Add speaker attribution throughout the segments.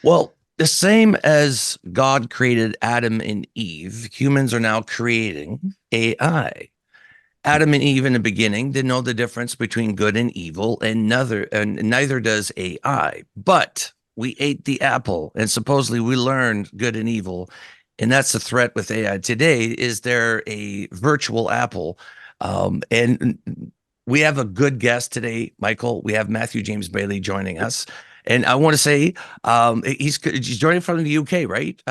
Speaker 1: Well, the same as God created Adam and Eve, humans are now creating AI. Adam and Eve in the beginning didn't know the difference between good and evil, and neither does AI. But we ate the apple, and supposedly we learned good and evil, and that's the threat with AI today. Is there a virtual apple? And we have a good guest today, Michael. We have Matthew James Bailey joining us, and I want to say he's joining from the UK, right?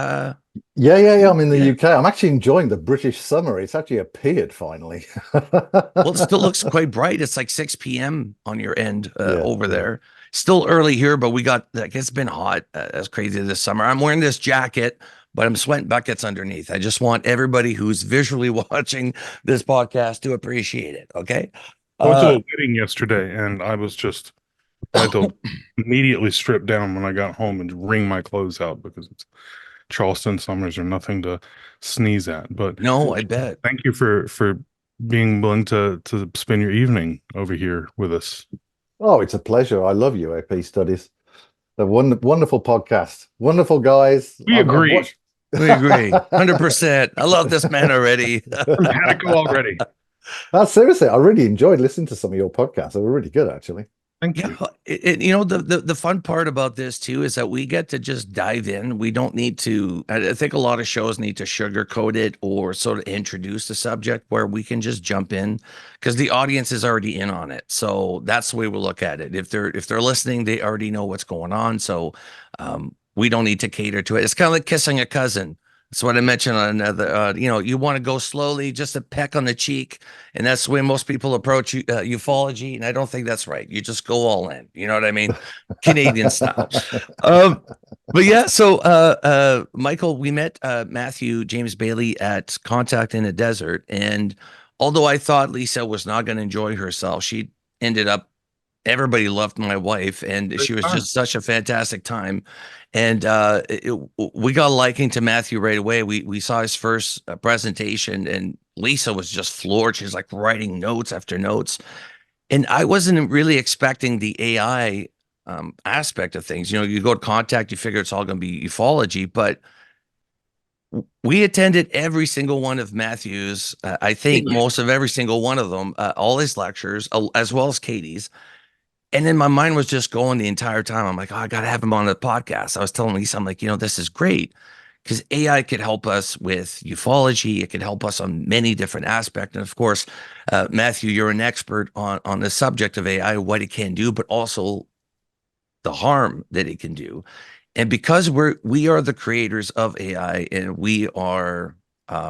Speaker 2: Yeah. I'm in the
Speaker 1: Yeah.
Speaker 2: UK. I'm actually enjoying the British summer. It's actually appeared finally.
Speaker 1: Well, it still looks quite bright. It's like 6 p.m. on your end over
Speaker 2: Yeah.
Speaker 1: there. Still early here, but we got like it's been hot as crazy this summer. I'm wearing this jacket, but I'm sweating buckets underneath. I just want everybody who's visually watching this podcast to appreciate it. Okay.
Speaker 3: I went to
Speaker 1: Uh,
Speaker 3: a wedding yesterday, and I had to immediately strip down when I got home and wring my clothes out because it's Charleston summers are nothing to sneeze at. But
Speaker 1: no, I bet.
Speaker 3: thank you for being willing to spend your evening over here with us.
Speaker 2: Oh, it's a pleasure. I love UAP studies. The wonderful podcast. Wonderful guys.
Speaker 3: We
Speaker 2: I've
Speaker 3: agree.
Speaker 2: watched.
Speaker 1: We agree. 100%. I love this man already.
Speaker 3: We've had it go already.
Speaker 2: Seriously, I really enjoyed listening to some of your podcasts. They were really good, actually.
Speaker 3: Thank
Speaker 1: Yeah,
Speaker 3: you.
Speaker 1: the fun part about this too is that we get to just dive in. We don't need to. I think a lot of shows need to sugarcoat it or sort of introduce the subject where we can just jump in because the audience is already in on it. So that's the way we look at it. If they're listening, they already know what's going on. So we don't need to cater to it. It's kind of like kissing a cousin. That's what I mentioned on another. You want to go slowly, just a peck on the cheek, and that's the way most people approach ufology. And I don't think that's right. You just go all in. You know what I mean? Canadian style. Um, but yeah, so Michael, we met Matthew James Bailey at Contact in the Desert, and although I thought Lisa was not going to enjoy herself, she ended up. Everybody loved my wife, and
Speaker 3: Great
Speaker 1: she was
Speaker 3: time.
Speaker 1: just such a fantastic time. And we got a liking to Matthew right away. We saw his first presentation, and Lisa was just floored. She's like writing notes after notes, and I wasn't really expecting the AI aspect of things. You go to Contact, you figure it's all going to be ufology, but we attended every single one of Matthew's. I think most of every single one of them, all his lectures, as well as Katie's. And then my mind was just going the entire time. I'm like, oh, I got to have him on the podcast. I was telling Lisa, I'm like, this is great because AI could help us with ufology. It could help us on many different aspects. And of course, Matthew, you're an expert on the subject of AI, what it can do, but also the harm that it can do. And because we are the creators of AI and we are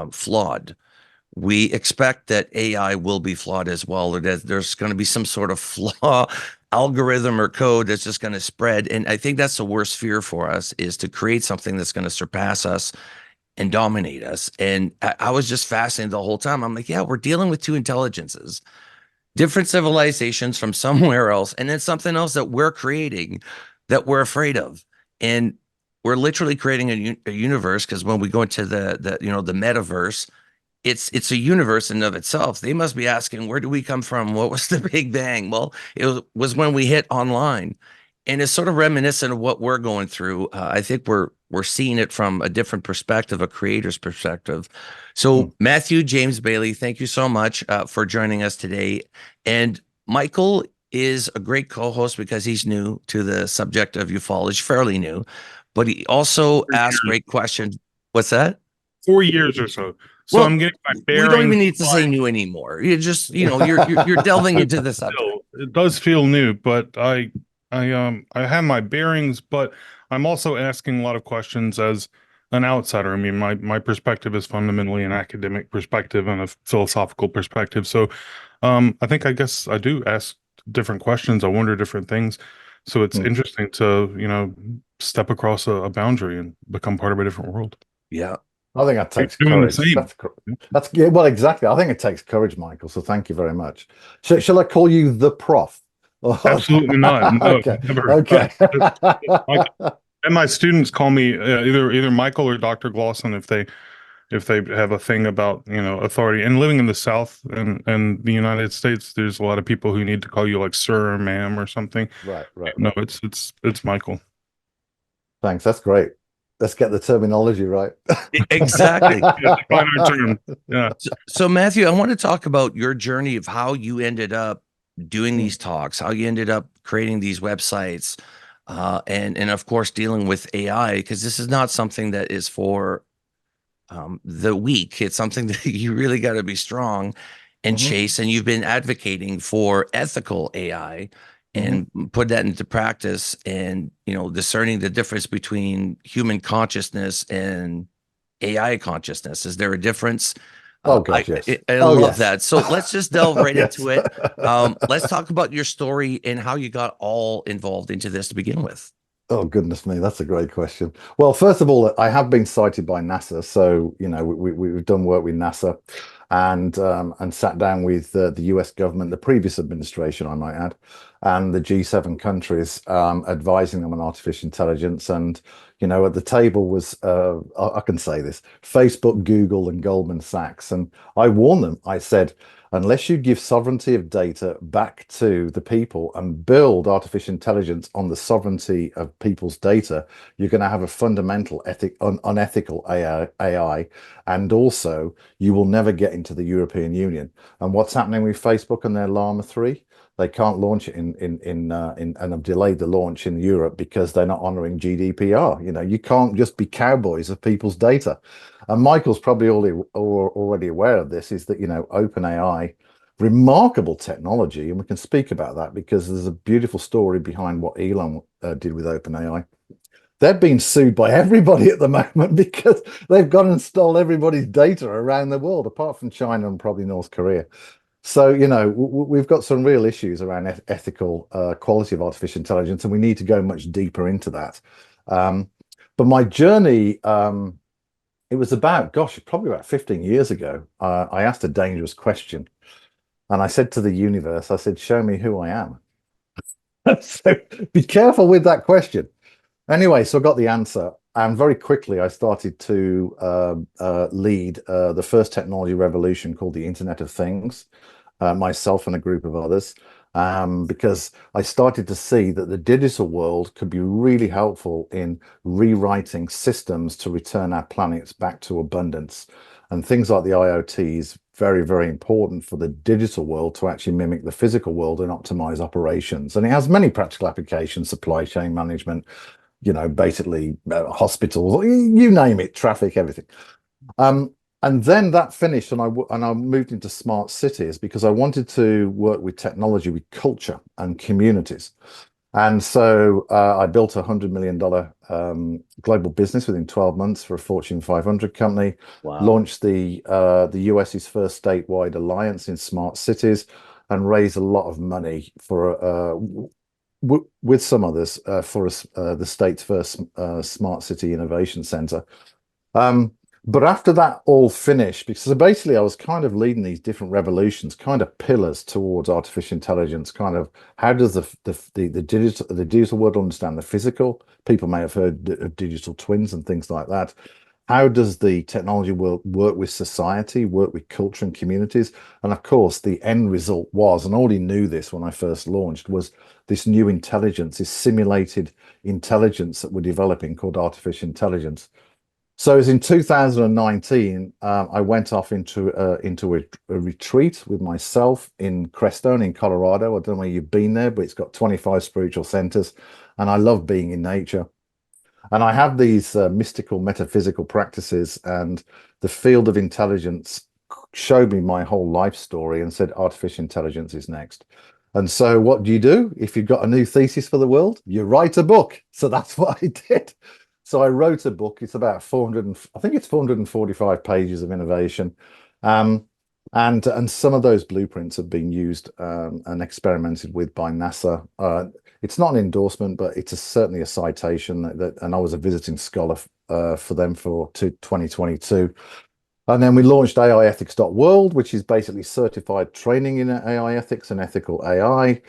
Speaker 1: flawed, we expect that AI will be flawed as well, or that there's going to be some sort of flaw algorithm or code that's just going to spread. And I think that's the worst fear for us is to create something that's going to surpass us and dominate us. And I was just fascinated the whole time. I'm like, yeah, we're dealing with two intelligences, different civilizations from somewhere else, and then something else that we're creating that we're afraid of. And we're literally creating a universe because when we go into the metaverse, it's a universe in and of itself. They must be asking, where do we come from? What was the Big Bang? Well, it was when we hit online, and it's sort of reminiscent of what we're going through. I think we're seeing it from a different perspective, a creator's perspective.
Speaker 2: Mm.
Speaker 1: So, Matthew James Bailey, thank you so much for joining us today. And Michael is a great co-host because he's new to the subject of ufology, fairly new, but he also asks great questions. What's that?
Speaker 3: 4 years or so. So I'm
Speaker 1: Well,
Speaker 3: getting my
Speaker 1: we don't even
Speaker 3: bearings.
Speaker 1: need to say new anymore. You just, you're delving
Speaker 3: But
Speaker 1: into the subject.
Speaker 3: still, it does feel new, but I have my bearings, but I'm also asking a lot of questions as an outsider. I mean, my perspective is fundamentally an academic perspective and a philosophical perspective. So I guess I do ask different questions. I wonder different things. So it's
Speaker 2: Mm.
Speaker 3: interesting to, step across a boundary and become part of a different world.
Speaker 1: Yeah.
Speaker 2: I think that
Speaker 3: You're
Speaker 2: takes
Speaker 3: doing the
Speaker 2: courage.
Speaker 3: same.
Speaker 2: That's yeah, well, exactly. I think it takes courage, Michael. So thank you very much. So, shall I call you the prof?
Speaker 3: Absolutely not. No,
Speaker 2: Okay.
Speaker 3: never.
Speaker 2: Okay.
Speaker 3: And my students call me either Michael or Dr. Glawson if they have a thing about authority. And living in the South and the United States, there's a lot of people who need to call you like sir or ma'am or something.
Speaker 2: Right.
Speaker 3: No, it's Michael.
Speaker 2: Thanks. That's great. Let's get the terminology right.
Speaker 1: Exactly.
Speaker 3: Yeah, define our term. Yeah.
Speaker 1: So, Matthew, I want to talk about your journey of how you ended up doing
Speaker 2: Mm,
Speaker 1: these talks, how you ended up creating these websites, and of course dealing with AI, because this is not something that is for the weak. It's something that you really got to be strong and
Speaker 2: mhm,
Speaker 1: chase. And you've been advocating for ethical AI
Speaker 2: mhm.
Speaker 1: and put that into practice, and discerning the difference between human consciousness and AI consciousness. Is there a difference?
Speaker 2: Oh
Speaker 1: I,
Speaker 2: God, yes.
Speaker 1: I
Speaker 2: Oh
Speaker 1: love
Speaker 2: yes.
Speaker 1: that. So let's just delve
Speaker 2: Oh
Speaker 1: right
Speaker 2: yes.
Speaker 1: into it. Let's talk about your story and how you got all involved into this to begin with.
Speaker 2: Oh goodness me, that's a great question. Well, first of all, I have been cited by NASA, so we've done work with NASA, and sat down with the U.S. government, the previous administration, I might add, and the G7 countries, advising them on artificial intelligence. And at the table was, I can say this: Facebook, Google, and Goldman Sachs. And I warned them. I said, unless you give sovereignty of data back to the people and build artificial intelligence on the sovereignty of people's data, you're going to have a fundamental unethical AI, and also you will never get into the European Union. And what's happening with Facebook and their Llama 3? They can't launch it and have delayed the launch in Europe because they're not honoring GDPR. You can't just be cowboys of people's data. And Michael's probably already aware of this, is that, OpenAI, remarkable technology, and we can speak about that because there's a beautiful story behind what Elon did with OpenAI. They're being sued by everybody at the moment because they've gone and stole everybody's data around the world, apart from China and probably North Korea. So, we've got some real issues around ethical quality of artificial intelligence, and we need to go much deeper into that. Um, but my journey, it was about, gosh, probably about 15 years ago. I asked a dangerous question, and I said to the universe, I said, show me who I am. So be careful with that question. Anyway, so I got the answer, and very quickly I started to lead the first technology revolution called the Internet of Things, myself and a group of others, because I started to see that the digital world could be really helpful in rewriting systems to return our planets back to abundance. And things like the IoTs, very, very important for the digital world to actually mimic the physical world and optimize operations. And it has many practical applications: supply chain management, basically hospitals, you name it, traffic, everything. Um, and then that finished, and I moved into smart cities because I wanted to work with technology, with culture and communities. And so I built $100 million global business within 12 months for a Fortune 500 company.
Speaker 1: Wow.
Speaker 2: Launched the US's first statewide alliance in smart cities, and raised a lot of money for with some others for the state's first smart city innovation center. Um, but after that all finished, because basically I was kind of leading these different revolutions, kind of pillars towards artificial intelligence, kind of how does the digital world understand the physical? People may have heard of digital twins and things like that. How does the technology world work with society, work with culture and communities? And of course, the end result was, and I already knew this when I first launched, was this new intelligence, this simulated intelligence that we're developing called artificial intelligence. So it was in 2019, I went off into a retreat with myself in Crestone in Colorado. I don't know where you've been there, but it's got 25 spiritual centers, and I love being in nature. And I have these mystical, metaphysical practices, and the field of intelligence showed me my whole life story and said artificial intelligence is next. And so, what do? If you've got a new thesis for the world, you write a book. So that's what I did. So I wrote a book. It's about 400, I think it's 445 pages of innovation. Um, and some of those blueprints have been used and experimented with by NASA. It's not an endorsement, but it's certainly a citation and I was a visiting scholar for them for 2022. And then we launched AIethics.world, which is basically certified training in AI ethics and ethical AI,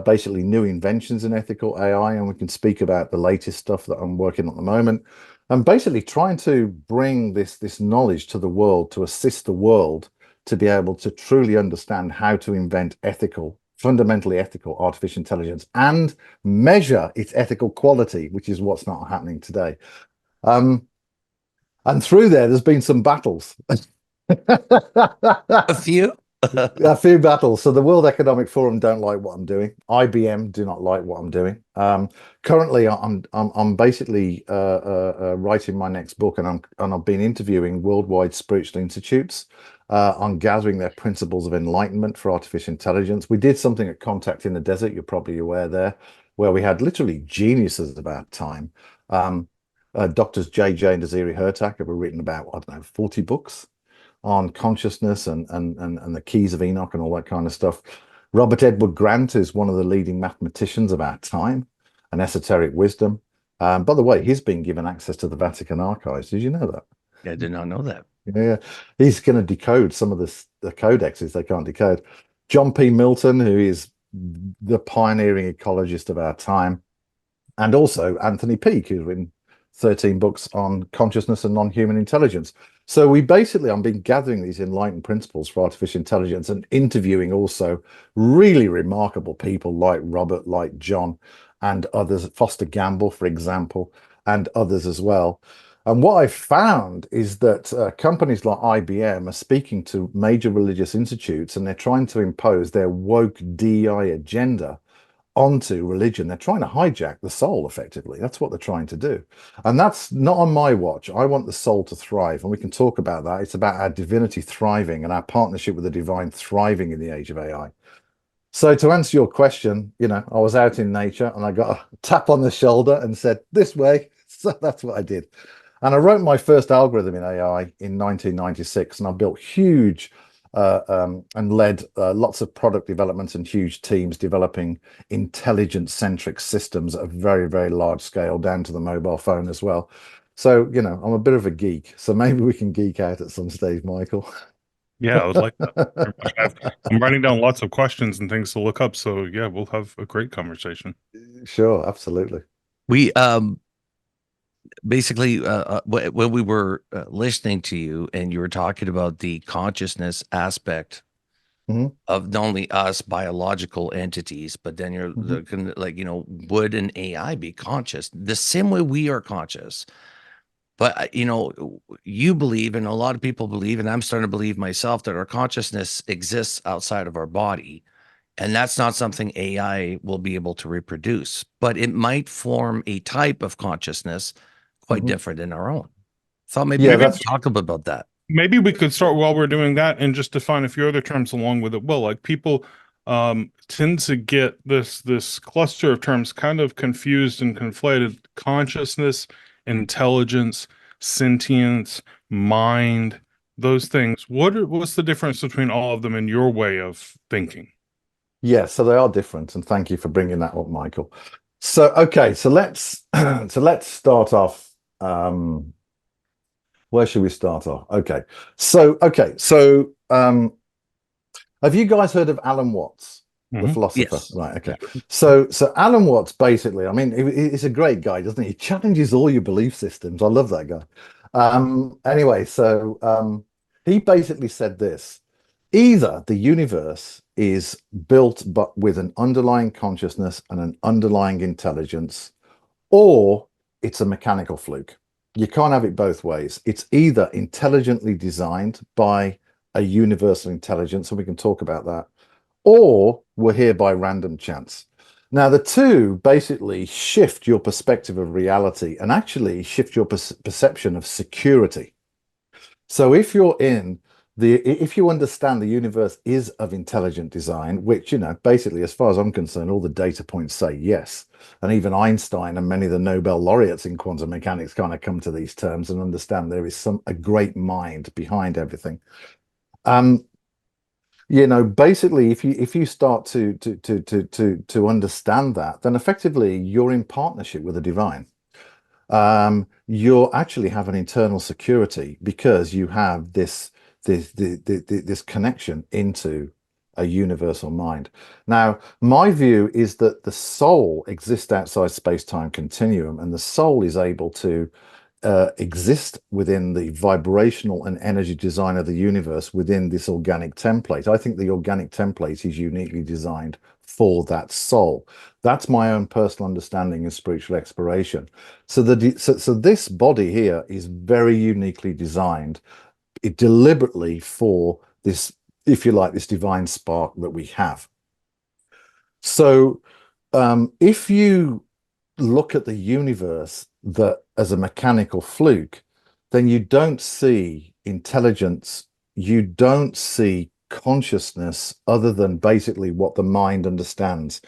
Speaker 2: basically new inventions in ethical AI. And we can speak about the latest stuff that I'm working on at the moment. And basically trying to bring this knowledge to the world to assist the world to be able to truly understand how to invent ethical fundamentally ethical artificial intelligence and measure its ethical quality, which is what's not happening today. And through there's been some battles.
Speaker 1: A few.
Speaker 2: A few battles. So the World Economic Forum don't like what I'm doing. IBM do not like what I'm doing. Currently, I'm basically writing my next book, and I've been interviewing worldwide spiritual institutes on gathering their principles of enlightenment for artificial intelligence. We did something at Contact in the Desert. You're probably aware there, where we had literally geniuses of our time. Doctors JJ and Aziri Hertak have written about, I don't know, 40 books on consciousness and the keys of Enoch and all that kind of stuff. Robert Edward Grant is one of the leading mathematicians of our time, and esoteric wisdom. By the way, he's been given access to the Vatican archives. Did you know that?
Speaker 1: I did not know that.
Speaker 2: Yeah, he's going to decode some of the codexes they can't decode. John P. Milton, who is the pioneering ecologist of our time, and also Anthony Peake, who's written 13 books on consciousness and non-human intelligence. So I've been gathering these enlightened principles for artificial intelligence and interviewing also really remarkable people like Robert, like John, and others, Foster Gamble, for example, and others as well. And what I found is that companies like IBM are speaking to major religious institutes, and they're trying to impose their woke DEI agenda onto religion. They're trying to hijack the soul, effectively. That's what they're trying to do. And that's not on my watch. I want the soul to thrive, and we can talk about that. It's about our divinity thriving and our partnership with the divine thriving in the age of AI. So to answer your question, I was out in nature and I got a tap on the shoulder and said, this way. So that's what I did. And I wrote my first algorithm in AI in 1996, and I built huge and led lots of product development and huge teams developing intelligence-centric systems at a very, very large scale, down to the mobile phone as well. So, I'm a bit of a geek. So maybe we can geek out at some stage, Michael.
Speaker 3: Yeah, I would like that very much. I'm writing down lots of questions and things to look up. So yeah, we'll have a great conversation.
Speaker 2: Sure, absolutely.
Speaker 1: We basically when we were listening to you and you were talking about the consciousness aspect of not only us biological entities, but then you're like, would an AI be conscious the same way we are conscious? But you believe, and a lot of people believe, and I'm starting to believe myself, that our consciousness exists outside of our body. And that's not something AI will be able to reproduce, but it might form a type of consciousness quite different in our own. So maybe we could talk a bit about that.
Speaker 3: Maybe we could start while we're doing that and just define a few other terms along with it. Well, like people tend to get this cluster of terms kind of confused and conflated: consciousness, intelligence, sentience, mind, those things. What's the difference between all of them in your way of thinking?
Speaker 2: Yeah, so they are different, and thank you for bringing that up, Michael. So okay, so let's start off. Where should we start off? So have you guys heard of Alan Watts, the philosopher?
Speaker 1: Yes.
Speaker 2: Right. Okay. So Alan Watts, basically, I mean, he's a great guy, doesn't he? He challenges all your belief systems. I love that guy. Anyway, so he basically said this: either the universe is built but with an underlying consciousness and an underlying intelligence, or it's a mechanical fluke. You can't have it both ways. It's either intelligently designed by a universal intelligence, and we can talk about that, or we're here by random chance. Now, the two basically shift your perspective of reality and actually shift your perception of security. So if you understand the universe is of intelligent design, which, basically, as far as I'm concerned, all the data points say yes. And even Einstein and many of the Nobel laureates in quantum mechanics kind of come to these terms and understand there is a great mind behind everything. Basically, if you start to understand that, then effectively you're in partnership with the divine. You actually have an internal security because you have this connection into a universal mind. Now, my view is that the soul exists outside space-time continuum, and the soul is able to exist within the vibrational and energy design of the universe within this organic template. I think the organic template is uniquely designed for that soul. That's my own personal understanding of spiritual exploration. So this body here is very uniquely designed, deliberately for this, if you like, this divine spark that we have. So if you look at the universe that as a mechanical fluke, then you don't see intelligence, you don't see consciousness other than basically what the mind understands.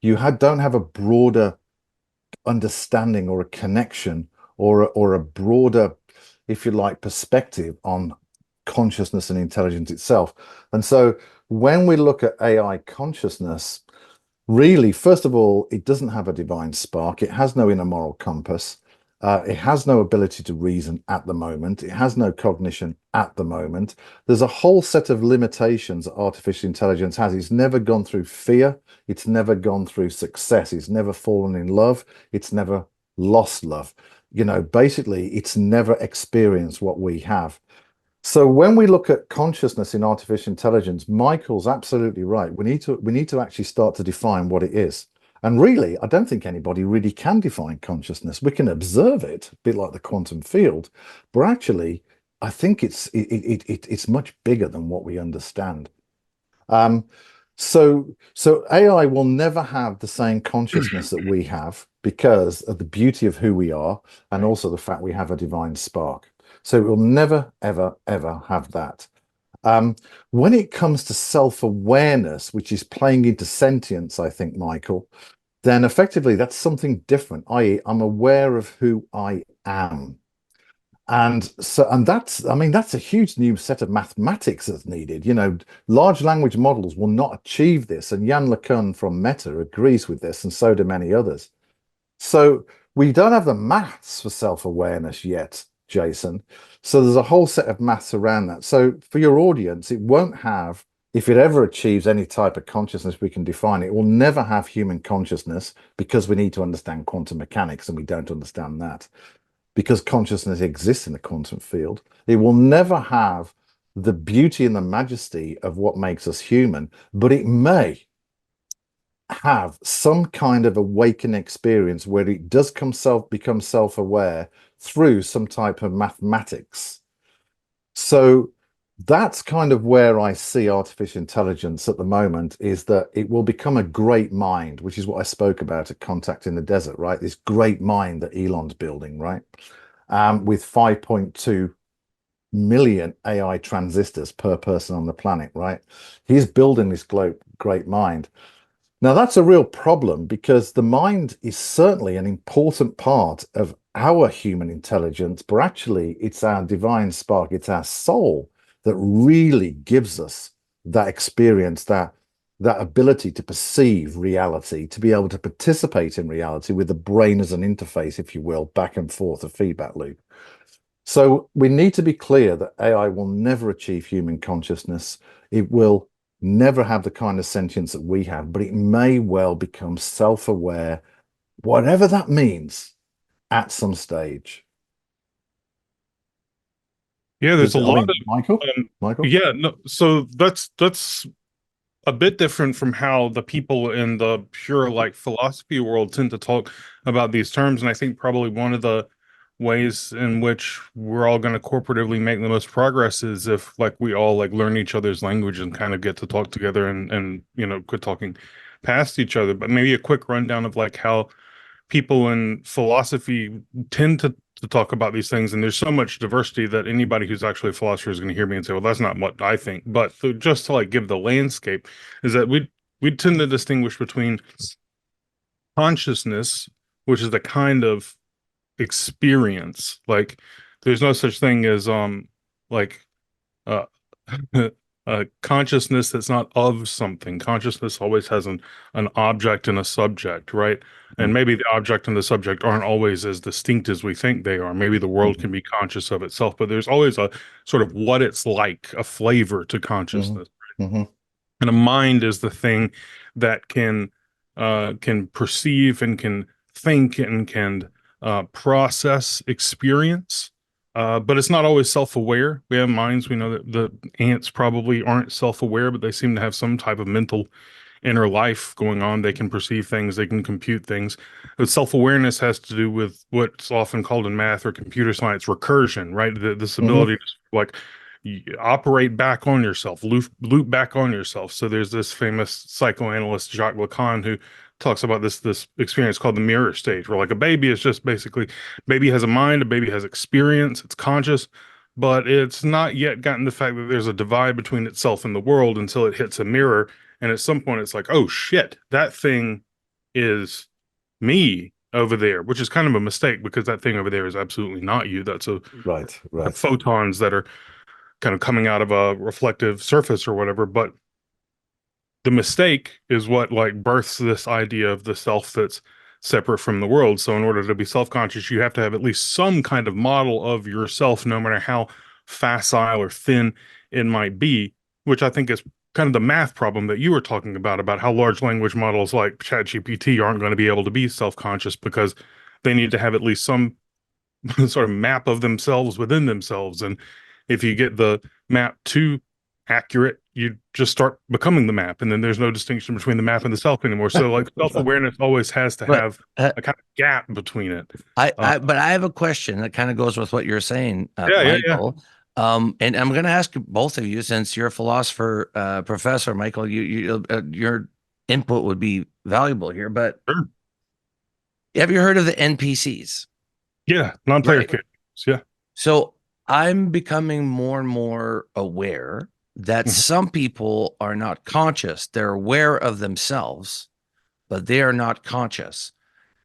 Speaker 2: You don't have a broader understanding or a connection or a broader, if you like, perspective on consciousness and intelligence itself. And so when we look at AI consciousness, really, first of all, it doesn't have a divine spark. It has no inner moral compass. It has no ability to reason at the moment. It has no cognition at the moment. There's a whole set of limitations that artificial intelligence has. It's never gone through fear. It's never gone through success. It's never fallen in love. It's never lost love. You know, basically, it's never experienced what we have. So when we look at consciousness in artificial intelligence, Michael's absolutely right. We need to actually start to define what it is. And really, I don't think anybody really can define consciousness. We can observe it, a bit like the quantum field, but actually, I think it's much bigger than what we understand. Um, so AI will never have the same consciousness that we have because of the beauty of who we are and also the fact we have a divine spark. So it will never, ever, ever have that. When it comes to self-awareness, which is playing into sentience, I think, Michael, then effectively that's something different, i.e., I'm aware of who I am. And that's, I mean, that's a huge new set of mathematics that's needed. You know, large language models will not achieve this. And Jan LeCun from Meta agrees with this, and so do many others. So we don't have the maths for self-awareness yet, Jason. So there's a whole set of maths around that. So for your audience, it won't have, if it ever achieves any type of consciousness we can define, it will never have human consciousness because we need to understand quantum mechanics, and we don't understand that because consciousness exists in the quantum field. It will never have the beauty and the majesty of what makes us human, but it may have some kind of awakening experience where it does become self-aware through some type of mathematics. So that's kind of where I see artificial intelligence at the moment, is that it will become a great mind, which is what I spoke about at Contact in the Desert, right? This great mind that Elon's building, right? With 5.2 million AI transistors per person on the planet, right? He's building this great mind. Now, that's a real problem because the mind is certainly an important part of our human intelligence, but actually it's our divine spark, it's our soul that really gives us that experience, that ability to perceive reality, to be able to participate in reality with the brain as an interface, if you will, back and forth, a feedback loop. So we need to be clear that AI will never achieve human consciousness. It will never have the kind of sentience that we have, but it may well become self-aware, whatever that means, at some stage.
Speaker 3: Yeah, there's a lot of
Speaker 2: Michael?
Speaker 3: yeah, no, so that's a bit different from how the people in the pure like philosophy world tend to talk about these terms. And I think probably one of the ways in which we're all going to corporatively make the most progress is if like we all like learn each other's language and kind of get to talk together and you know, quit talking past each other. But maybe a quick rundown of like how people in philosophy tend to talk about these things, and there's so much diversity that anybody who's actually a philosopher is going to hear me and say, well, that's not what I think. But just to like give the landscape is that we tend to distinguish between consciousness, which is the kind of experience, like there's no such thing as like uh consciousness that's not of something. Consciousness always has an object and a subject, right? And maybe the object and the subject aren't always as distinct as we think they are. Maybe the world can be conscious of itself, but there's always a sort of what it's like, a flavor to consciousness.
Speaker 2: Mm-hmm.
Speaker 3: And a mind is the thing that can perceive and can think and can process experience, but it's not always self-aware. We have minds. We know that the ants probably aren't self-aware, but they seem to have some type of mental inner life going on. They can perceive things, they can compute things. But self-awareness has to do with what's often called in math or computer science recursion, right? This ability to like operate back on yourself, loop back on yourself. So there's this famous psychoanalyst Jacques Lacan who talks about this experience called the mirror stage, where like a baby is just basically, baby has a mind, a baby has experience, it's conscious, but it's not yet gotten the fact that there's a divide between itself and the world until it hits a mirror. And at some point it's like, oh shit, that thing is me over there, which is kind of a mistake because that thing over there is absolutely not you. That's
Speaker 2: Right,
Speaker 3: the
Speaker 2: right.
Speaker 3: photons that are kind of coming out of a reflective surface or whatever. But the mistake is what like births this idea of the self that's separate from the world. So in order to be self-conscious, you have to have at least some kind of model of yourself, no matter how facile or thin it might be, which I think is kind of the math problem that you were talking about how large language models like ChatGPT aren't going to be able to be self-conscious because they need to have at least some sort of map of themselves within themselves. And if you get the map too accurate, you just start becoming the map. And then there's no distinction between the map and the self anymore. So like self-awareness always has to
Speaker 1: But
Speaker 3: have a kind of gap between it.
Speaker 1: but I have a question that kind of goes with what you're saying,
Speaker 3: Yeah.
Speaker 1: Michael. And I'm going to ask both of you, since you're a philosopher, professor, Michael, your input would be valuable here. But
Speaker 3: Sure.
Speaker 1: have you heard of the NPCs?
Speaker 3: Yeah. Non-player
Speaker 1: Right.
Speaker 3: characters. Yeah.
Speaker 1: So I'm becoming more and more aware that
Speaker 3: Mhm.
Speaker 1: some people are not conscious. They're aware of themselves, but they are not conscious.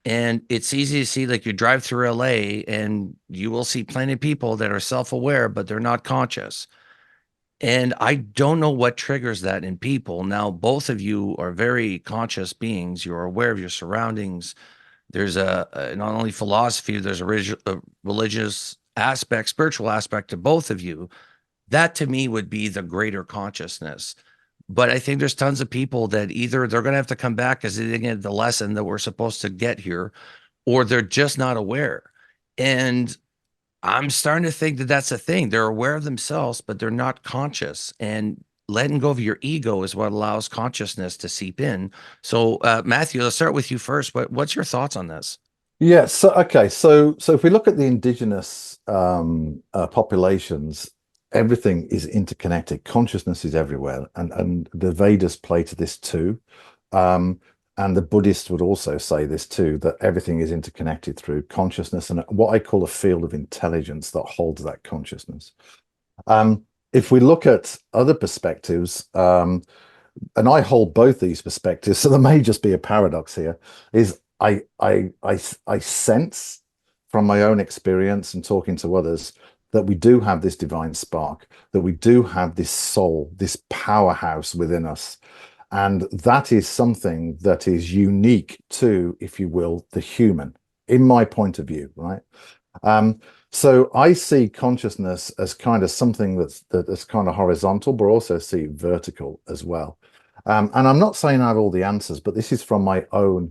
Speaker 1: And it's easy to see, like you drive through LA and you will see plenty of people that are self-aware, but they're not conscious. And I don't know what triggers that in people. Now, both of you are very conscious beings. You're aware of your surroundings. There's a not only philosophy, there's a religious aspect, spiritual aspect to both of you. That to me would be the greater consciousness. But I think there's tons of people that either they're going to have to come back because they didn't get the lesson that we're supposed to get here, or they're just not aware. And I'm starting to think that that's a thing. They're aware of themselves, but they're not conscious. And letting go of your ego is what allows consciousness to seep in. So, Matthew, let's start with you first. What's your thoughts on this?
Speaker 2: Yeah, so okay, so if we look at the indigenous populations, everything is interconnected. Consciousness is everywhere, and the Vedas play to this too. Um, and the Buddhists would also say this too, that everything is interconnected through consciousness and what I call a field of intelligence that holds that consciousness. If we look at other perspectives, and I hold both these perspectives, so there may just be a paradox here, is I sense from my own experience and talking to others that we do have this divine spark, that we do have this soul, this powerhouse within us. And that is something that is unique to, if you will, the human, in my point of view, right? Um, so I see consciousness as kind of something that's kind of horizontal, but also see vertical as well. And I'm not saying I have all the answers, but this is from my own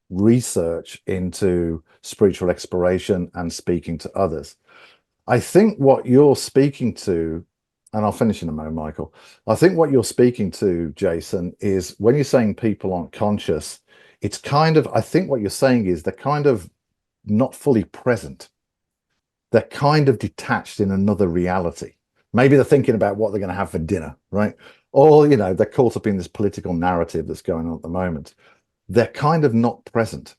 Speaker 2: research into spiritual exploration and speaking to others. I think what you're speaking to, and I'll finish in a moment, Michael. I think what you're speaking to, Jason, is when you're saying people aren't conscious, it's kind of, I think what you're saying is they're kind of not fully present. They're kind of detached in another reality. Maybe they're thinking about what they're going to have for dinner, right? Or, they're caught up in this political narrative that's going on at the moment. They're kind of not present.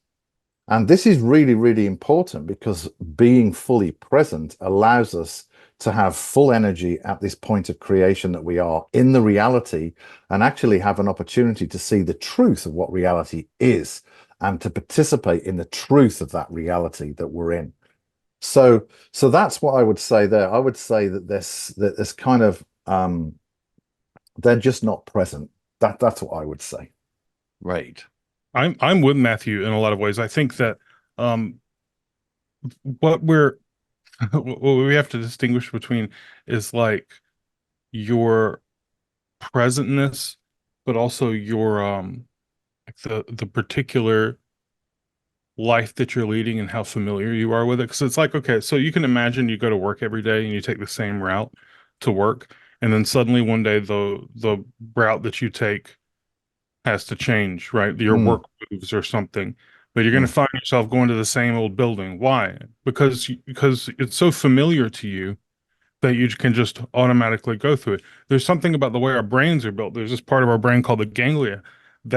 Speaker 2: And this is really, really important because being fully present allows us to have full energy at this point of creation that we are in the reality and actually have an opportunity to see the truth of what reality is and to participate in the truth of that reality that we're in. So that's what I would say there. I would say that this kind of they're just not present. That's what I would say.
Speaker 1: Right.
Speaker 3: I'm with Matthew in a lot of ways. I think that um what we're what we have to distinguish between is like your presentness, but also your like the particular life that you're leading and how familiar you are with it. Because it's like, okay, so you can imagine you go to work every day and you take the same route to work, and then suddenly one day the route that you take has to change, right? Your
Speaker 2: Mm,
Speaker 3: work moves or something, but you're going to
Speaker 2: mm,
Speaker 3: find yourself going to the same old building. Why? Because it's so familiar to you that you can just automatically go through it. There's something about the way our brains are built. There's this part of our brain called the ganglia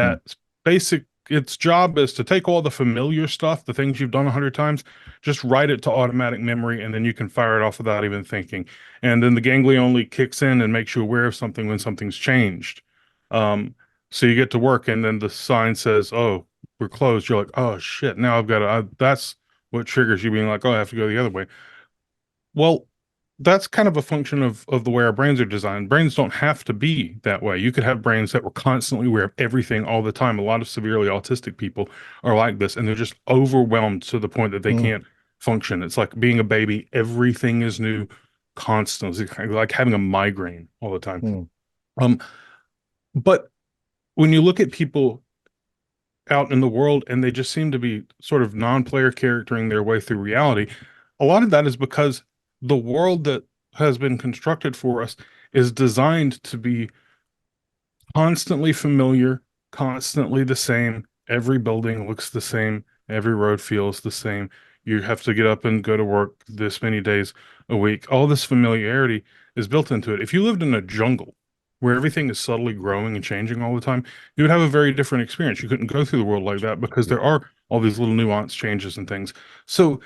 Speaker 2: mm,
Speaker 3: that basic its job is to take all the familiar stuff, the things you've done 100 times, just write it to automatic memory, and then you can fire it off without even thinking. And then the ganglia only kicks in and makes you aware of something when something's changed. Um, so you get to work, and then the sign says, "Oh, we're closed." You're like, "Oh shit!" Now I've got to. That's what triggers you being like, "Oh, I have to go the other way." Well, that's kind of a function of the way our brains are designed. Brains don't have to be that way. You could have brains that were constantly aware of everything all the time. A lot of severely autistic people are like this, and they're just overwhelmed to the point that they
Speaker 2: mm,
Speaker 3: can't function. It's like being a baby. Everything is new constantly. It's kind of like having a migraine all the time.
Speaker 2: mm,
Speaker 3: Um, but when you look at people out in the world and they just seem to be sort of non-player charactering their way through reality, a lot of that is because the world that has been constructed for us is designed to be constantly familiar, constantly the same. Every building looks the same, every road feels the same. You have to get up and go to work this many days a week. All this familiarity is built into it. If you lived in a jungle where everything is subtly growing and changing all the time, you would have a very different experience. You couldn't go through the world like that because
Speaker 2: yeah,
Speaker 3: there are all these little nuance changes and things. So,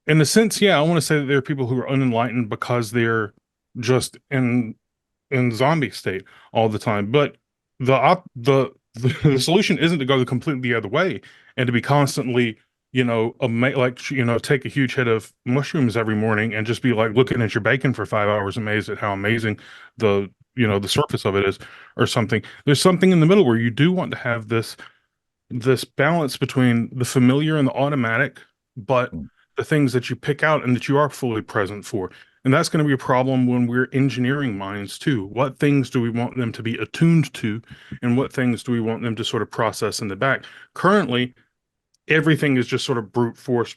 Speaker 3: in a sense, yeah, I want to say that there are people who are unenlightened because they're just in zombie state all the time. But the solution isn't to go completely the other way and to be constantly, take a huge hit of mushrooms every morning and just be like looking at your bacon for 5 hours, amazed at how amazing the surface of it is, or something. There's something in the middle where you do want to have this balance between the familiar and the automatic, but
Speaker 2: mm.
Speaker 3: the things that you pick out and that you are fully present for. And that's going to be a problem when we're engineering minds too. What things do we want them to be attuned to, and what things do we want them to sort of process in the back? Currently, everything is just sort of brute force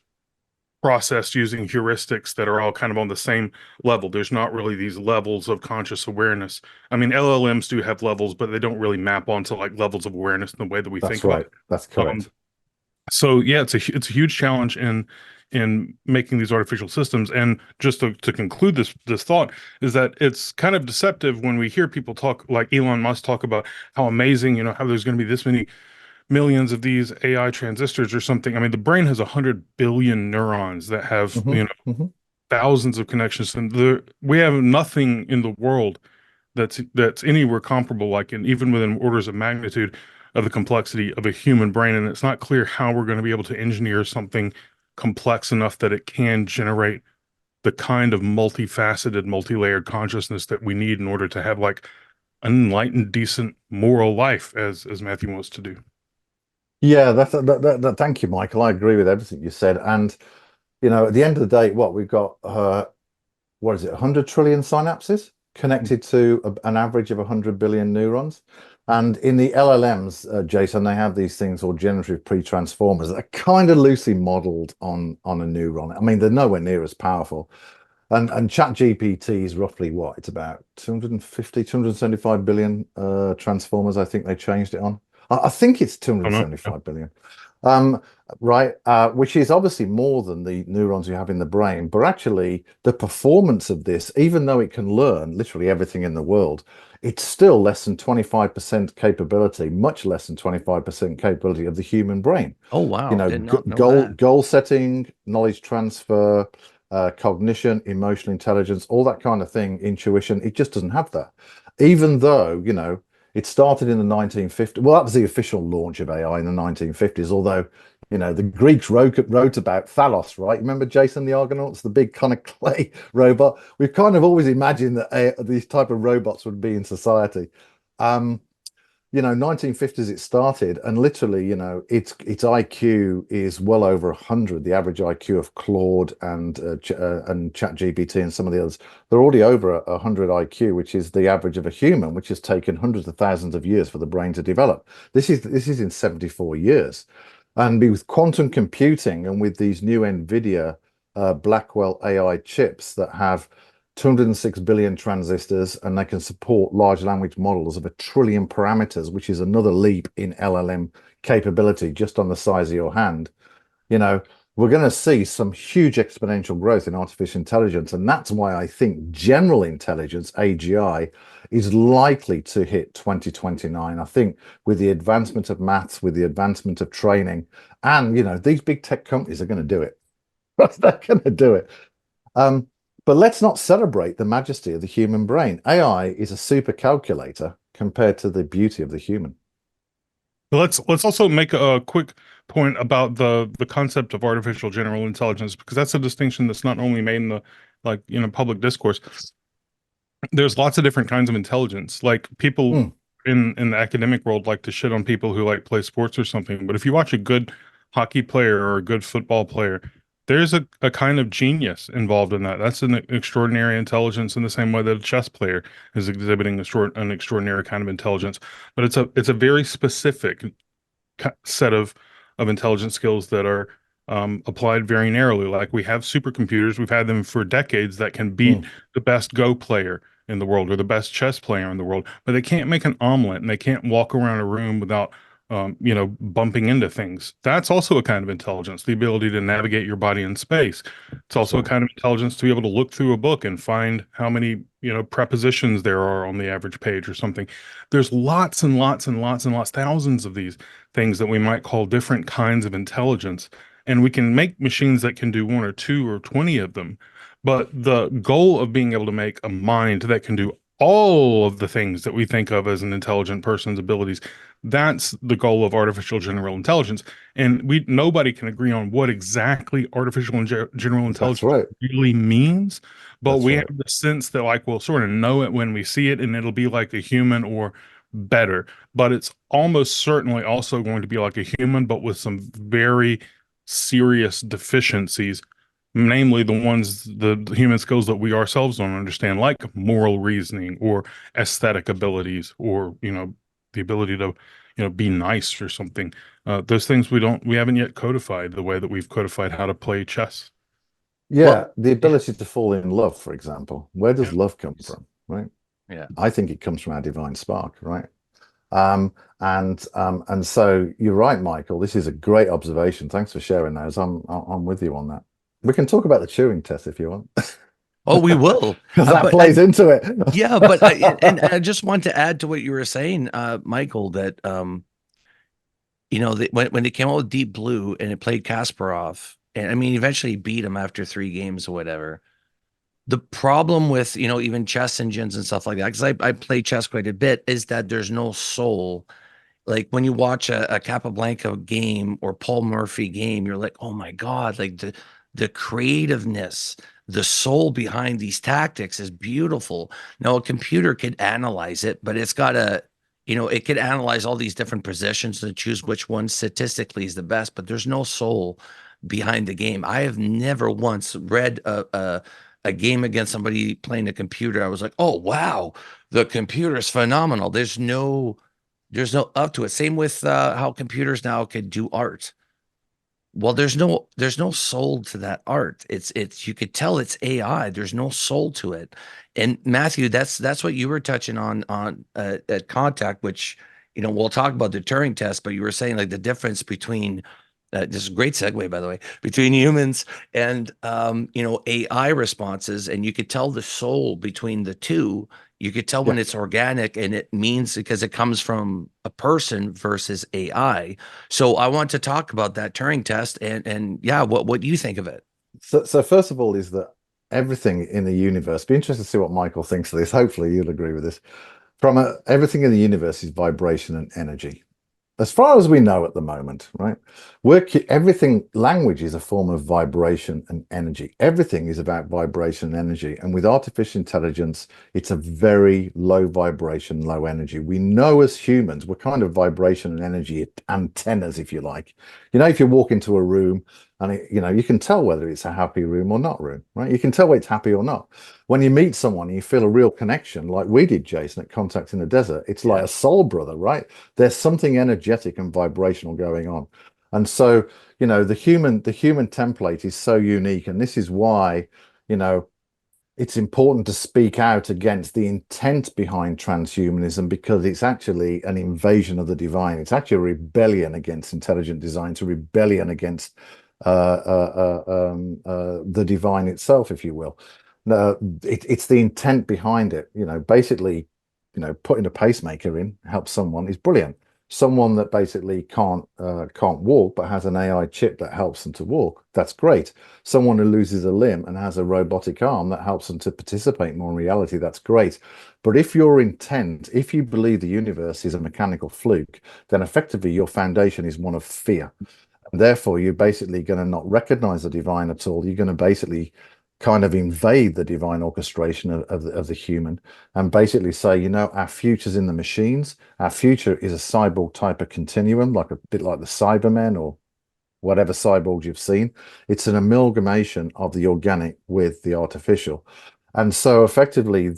Speaker 3: processed using heuristics that are all kind of on the same level. There's not really these levels of conscious awareness. I mean, LLMs do have levels, but they don't really map onto like levels of awareness in the way that we
Speaker 2: That's
Speaker 3: think about
Speaker 2: right.
Speaker 3: it.
Speaker 2: That's
Speaker 3: Um,
Speaker 2: correct.
Speaker 3: so yeah, it's a huge challenge in making these artificial systems. And just to conclude this thought is that it's kind of deceptive when we hear people talk like Elon Musk talk about how amazing, how there's going to be this many millions of these AI transistors or something. I mean, the brain has 100 billion neurons that have,
Speaker 2: Hmm, hmm.
Speaker 3: thousands of connections, and we have nothing in the world that's anywhere comparable, like in even within orders of magnitude of the complexity of a human brain. And it's not clear how we're going to be able to engineer something complex enough that it can generate the kind of multifaceted, multi-layered consciousness that we need in order to have like an enlightened, decent, moral life, as Matthew wants to do.
Speaker 2: Yeah, thank you, Michael. I agree with everything you said. And, at the end of the day, what we've got, what is it, 100 trillion synapses connected to an average of 100 billion neurons. And in the LLMs, Jason, they have these things called generative pre-transformers that are kind of loosely modeled on a neuron. I mean, they're nowhere near as powerful. And ChatGPT is roughly what? It's about 250, 275 billion transformers. I think they changed it on. I think it's
Speaker 3: I don't know. Yeah.
Speaker 2: 275 billion. Um, right, which is obviously more than the neurons you have in the brain. But actually, the performance of this, even though it can learn literally everything in the world, it's still less than 25% capability, much less than 25% capability of the human brain.
Speaker 1: Oh wow, did not know
Speaker 2: Goal
Speaker 1: that.
Speaker 2: setting, knowledge transfer, cognition, emotional intelligence, all that kind of thing, intuition. It just doesn't have that. Even though, it started in the 1950s. Well, that was the official launch of AI in the 1950s. Although, the Greeks wrote about Thalos, right? Remember Jason the Argonauts, the big kind of clay robot? We've kind of always imagined that these type of robots would be in society. 1950s it started, and literally, its IQ is well over 100. The average IQ of Claude and ChatGPT and some of the others, they're already over 100 IQ, which is the average of a human, which has taken hundreds of thousands of years for the brain to develop. This is in 74 years. And with quantum computing and with these new NVIDIA Blackwell AI chips that have 206 billion transistors, and they can support large language models of 1 trillion parameters, which is another leap in LLM capability just on the size of your hand. You know, we're going to see some huge exponential growth in artificial intelligence. And that's why I think general intelligence, AGI, is likely to hit 2029. I think with the advancement of maths, with the advancement of training, and, these big tech companies are going to do it. They're going to do it. Um, but let's not celebrate the majesty of the human brain. AI is a super calculator compared to the beauty of the human.
Speaker 3: Let's also make a quick point about the concept of artificial general intelligence, because that's a distinction that's not only made in the public discourse. There's lots of different kinds of intelligence. Like people
Speaker 2: Mm,
Speaker 3: in the academic world like to shit on people who like play sports or something, but if you watch a good hockey player or a good football player, there's a kind of genius involved in that. That's an extraordinary intelligence in the same way that a chess player is exhibiting an extraordinary kind of intelligence. But it's a very specific set of intelligence skills that are applied very narrowly. Like we have supercomputers, we've had them for decades that can beat
Speaker 2: mm.
Speaker 3: the best Go player in the world or the best chess player in the world, but they can't make an omelet and they can't walk around a room without bumping into things. That's also a kind of intelligence, the ability to navigate your body in space. It's
Speaker 2: That's
Speaker 3: also a
Speaker 2: right.
Speaker 3: kind of intelligence to be able to look through a book and find how many, prepositions there are on the average page or something. There's lots and lots and lots and lots, thousands of these things that we might call different kinds of intelligence. And we can make machines that can do one or two or 20 of them. But the goal of being able to make a mind that can do all of the things that we think of as an intelligent person's abilities, that's the goal of artificial general intelligence. And nobody can agree on what exactly artificial general
Speaker 2: That's
Speaker 3: intelligence
Speaker 2: right.
Speaker 3: really means. But
Speaker 2: That's
Speaker 3: we have
Speaker 2: right.
Speaker 3: the sense that like we'll sort of know it when we see it, and it'll be like a human or better. But it's almost certainly also going to be like a human, but with some very serious deficiencies, namely the human skills that we ourselves don't understand, like moral reasoning or aesthetic abilities, or the ability to be nice or something. Those things we haven't yet codified the way that we've codified how to play chess.
Speaker 2: Yeah,
Speaker 1: Well,
Speaker 2: the
Speaker 1: yeah,
Speaker 2: ability to fall in love, for example. Where
Speaker 3: Yeah.
Speaker 2: does love come from, right?
Speaker 1: yeah.
Speaker 2: I think it comes from our divine spark, right? And so you're right, Michael. This is a great observation. Thanks for sharing those. I'm with you on that. We can talk about the Turing test if you want,
Speaker 1: Oh, we will.
Speaker 2: because that
Speaker 1: But
Speaker 2: plays into it.
Speaker 1: yeah, but and I just want to add to what you were saying, Michael, that when they came out with Deep Blue and it played Kasparov, and I mean, eventually he beat him after 3 games or whatever. The problem with even chess engines and stuff like that, because I play chess quite a bit, is that there's no soul. Like when you watch a Capablanca game or Paul Murphy game, you're like, oh my God, like the creativeness, the soul behind these tactics is beautiful. Now a computer could analyze it, but it's got it could analyze all these different positions and choose which one statistically is the best, but there's no soul behind the game. I have never once read a game against somebody playing a computer. I was like, oh wow, the computer's phenomenal. There's no up to it. Same with how computers now could do art. Well, there's no soul to that art. It's you could tell it's AI. There's no soul to it. And Matthew, that's what you were touching on at Contact, which we'll talk about the Turing test, but you were saying like the difference between this is a great segue, by the way, between humans and AI responses, and you could tell the soul between the two. You could tell
Speaker 2: Yeah.
Speaker 1: when it's organic, and it means because it comes from a person versus AI. So I want to talk about that Turing test, and yeah, what do you think of it?
Speaker 2: So first of all, is that everything in the universe, be interested to see what Michael thinks of this. Hopefully you'll agree with this. Everything in the universe is vibration and energy. As far as we know at the moment, right? Everything, language is a form of vibration and energy. Everything is about vibration and energy. And with artificial intelligence, it's a very low vibration, low energy. We know as humans, we're kind of vibration and energy antennas, if you like. If you walk into a room and you can tell whether it's a happy room or not room, right? You can tell whether it's happy or not. When you meet someone, you feel a real connection, like we did, Jason, at Contact in the Desert. It's like
Speaker 1: Yeah.
Speaker 2: a soul brother, right? There's something energetic and vibrational going on. And so, the human template is so unique, and this is why, you know, it's important to speak out against the intent behind transhumanism, because it's actually an invasion of the divine. It's actually a rebellion against intelligent design. It's a rebellion against the divine itself, if you will. It's the intent behind it. Basically, putting a pacemaker in helps someone is brilliant. Someone that basically can't walk but has an AI chip that helps them to walk, that's great. Someone who loses a limb and has a robotic arm that helps them to participate more in reality, that's great. But if your intent, if you believe the universe is a mechanical fluke, then effectively your foundation is one of fear. And therefore, you're basically going to not recognize the divine at all. You're going to basically kind of invade the divine orchestration of the human, and basically say, our future's in the machines. Our future is a cyborg type of continuum, like a bit like the Cybermen or whatever cyborgs you've seen. It's an amalgamation of the organic with the artificial. And so effectively,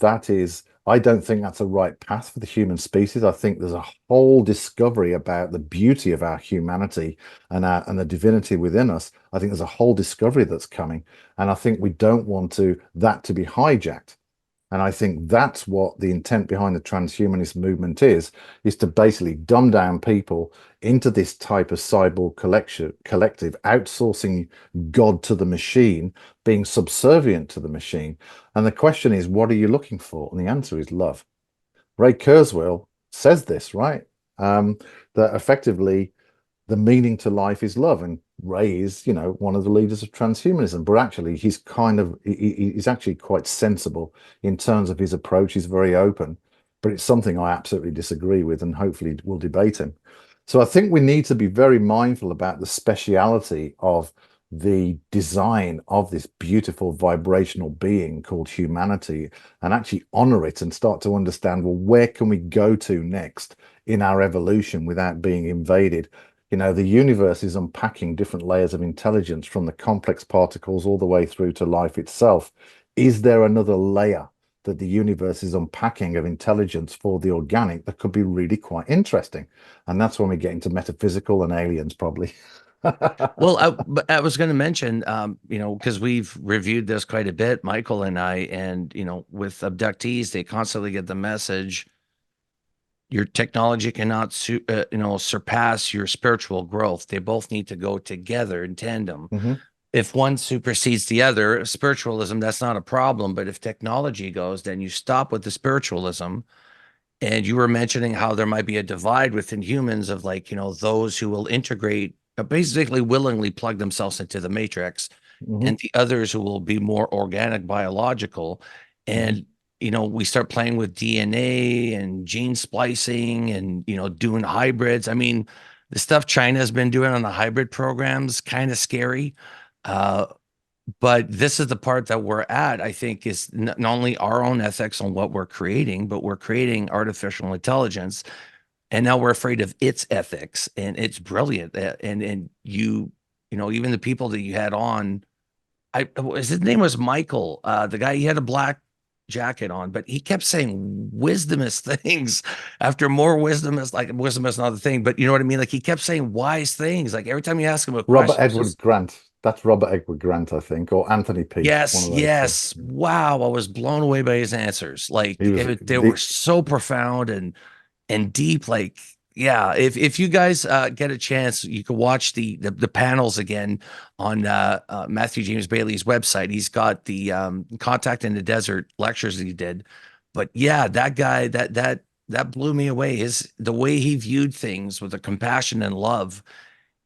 Speaker 2: I don't think that's a right path for the human species. I think there's a whole discovery about the beauty of our humanity and the divinity within us. I think there's a whole discovery that's coming. And I think we don't want that to be hijacked. And I think that's what the intent behind the transhumanist movement is to basically dumb down people into this type of cyborg collective, outsourcing God to the machine, being subservient to the machine. And the question is, what are you looking for? And the answer is love. Ray Kurzweil says this, right? That effectively the meaning to life is love. And Ray is, one of the leaders of transhumanism, but actually he's actually quite sensible in terms of his approach. He's very open, but it's something I absolutely disagree with, and hopefully we'll debate him. So I think we need to be very mindful about the speciality of the design of this beautiful vibrational being called humanity, and actually honor it and start to understand, well, where can we go to next in our evolution without being invaded? The universe is unpacking different layers of intelligence, from the complex particles all the way through to life itself. Is there another layer that the universe is unpacking of intelligence for the organic that could be really quite interesting? And that's when we get into metaphysical and aliens, probably.
Speaker 1: Well, I was going to mention, because we've reviewed this quite a bit, Michael and I, and, with abductees, they constantly get the message, your technology cannot, surpass your spiritual growth. They both need to go together in tandem.
Speaker 2: Mm-hmm.
Speaker 1: If one supersedes the other, spiritualism, that's not a problem. But if technology goes, then you stop with the spiritualism. And you were mentioning how there might be a divide within humans of, like, those who will integrate, basically willingly plug themselves into the matrix,
Speaker 2: Mm-hmm.
Speaker 1: and the others who will be more organic, biological. And, we start playing with DNA and gene splicing and, doing hybrids. I mean, the stuff China's been doing on the hybrid programs, kind of scary. But this is the part that we're at, I think, is not only our own ethics on what we're creating, but we're creating artificial intelligence. And now we're afraid of its ethics, and it's brilliant. And even the people that you had on, his name was Michael, the guy, he had a black jacket on, but he kept saying wisdomous things after more wisdom is not the thing, but you know what I mean? Like, he kept saying wise things. Like, every time you ask him a
Speaker 2: Robert
Speaker 1: question,
Speaker 2: Edward Grant. That's Robert Edward Grant, I think, or Anthony Peake, one
Speaker 1: yes,
Speaker 2: of those two.
Speaker 1: yes. Wow, I was blown away by his answers. Like,
Speaker 2: He was
Speaker 1: they were so profound and deep. Like, yeah, if you guys get a chance, you can watch the panels again on Matthew James Bailey's website. He's got the Contact in the Desert lectures that he did. But yeah, that guy, that blew me away. The way he viewed things with a compassion and love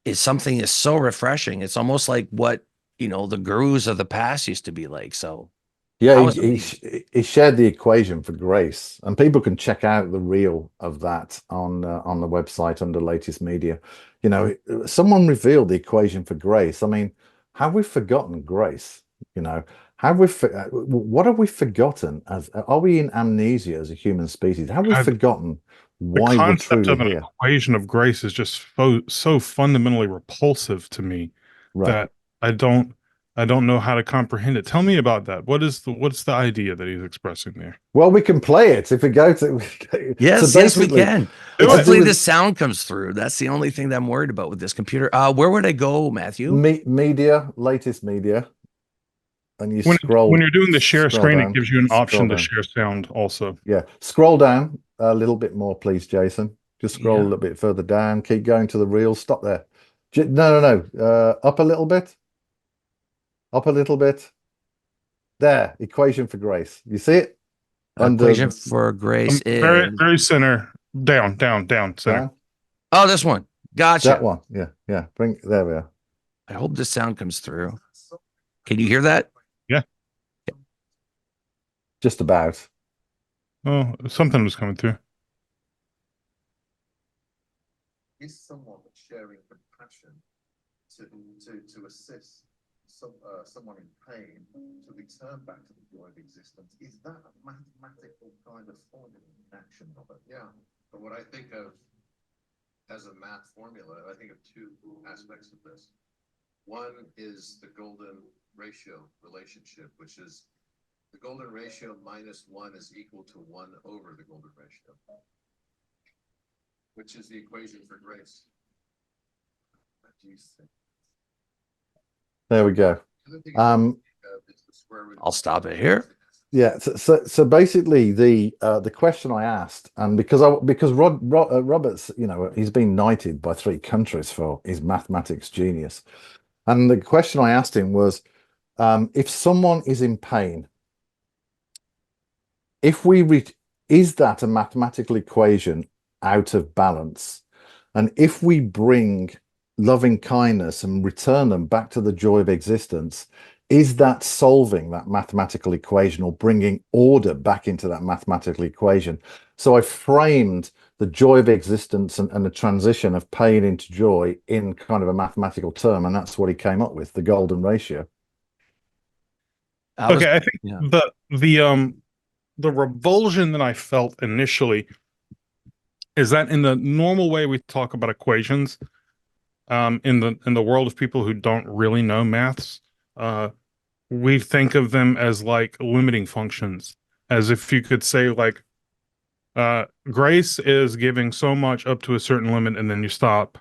Speaker 1: is something is so refreshing. It's almost like what, the gurus of the past used to be like. So
Speaker 2: Yeah,
Speaker 1: that
Speaker 2: he,
Speaker 1: was
Speaker 2: he
Speaker 1: amazing.
Speaker 2: sh- he shared the equation for grace, and people can check out the reel of that on the website under latest media. Someone revealed the equation for grace. I mean, have we forgotten grace? You know, what have we forgotten? Are we in amnesia as a human species? Have we
Speaker 3: God,
Speaker 2: forgotten
Speaker 3: the
Speaker 2: why we're
Speaker 3: concept
Speaker 2: truly
Speaker 3: of an
Speaker 2: here?
Speaker 3: equation of grace is just so fundamentally repulsive to me
Speaker 2: Right.
Speaker 3: that I don't I don't know how to comprehend it. Tell me about that. What's the idea that he's expressing there?
Speaker 2: Well, we can play it if we go to. So
Speaker 1: Yes, yes, we
Speaker 2: basically,
Speaker 1: can.
Speaker 3: Do
Speaker 2: to
Speaker 3: it.
Speaker 2: do
Speaker 1: Hopefully
Speaker 2: with
Speaker 1: the sound comes through. That's the only thing that I'm worried about with this computer. Where would I go, Matthew?
Speaker 2: media, latest media, and you
Speaker 3: When you're doing the share
Speaker 2: scroll
Speaker 3: screen, it
Speaker 2: down,
Speaker 3: gives you an
Speaker 2: scroll
Speaker 3: option to
Speaker 2: down.
Speaker 3: share sound also.
Speaker 2: Yeah, scroll down a little bit more, please, Jason. Just scroll a
Speaker 1: Yeah.
Speaker 2: little bit further down. Keep going to the reels. Stop there. No, no, no. Up a little bit. Up a little bit. There. Equation for grace. You see it? Under
Speaker 1: Equation for grace
Speaker 3: Very,
Speaker 1: is
Speaker 3: very center. Down, center.
Speaker 2: down.
Speaker 1: oh, this one.
Speaker 2: That
Speaker 1: Gotcha.
Speaker 2: one. Yeah, yeah. Bring there we are.
Speaker 1: I hope the sound comes through. Can you hear that?
Speaker 3: Yeah.
Speaker 2: Just about.
Speaker 3: Oh, something was coming through.
Speaker 4: Is someone sharing compassion to assist someone in pain to return back to the joy of existence? Is that a mathematical kind of formula in action of it? Yeah. But what I think of as a math formula, I think of two aspects of this. One is the golden ratio relationship, which is the golden ratio minus 1 is equal to 1 over the golden ratio, which is the equation for grace. What do you think?
Speaker 2: There we go.
Speaker 4: It's the square root.
Speaker 1: I'll stop it here.
Speaker 2: Yeah. So basically, the question I asked, and because Roberts, he's been knighted by 3 countries for his mathematics genius, and the question I asked him was, if someone is in pain, is that a mathematical equation out of balance? And if we bring loving kindness and return them back to the joy of existence, is that solving that mathematical equation or bringing order back into that mathematical equation? So I framed the joy of existence and the transition of pain into joy in kind of a mathematical term, and that's what he came up with, the golden ratio.
Speaker 1: I was-
Speaker 3: Okay, I think
Speaker 1: yeah.
Speaker 3: the revulsion that I felt initially is that in the normal way we talk about equations, in the world of people who don't really know maths, we think of them as like limiting functions, as if you could say like, grace is giving so much up to a certain limit and then you stop,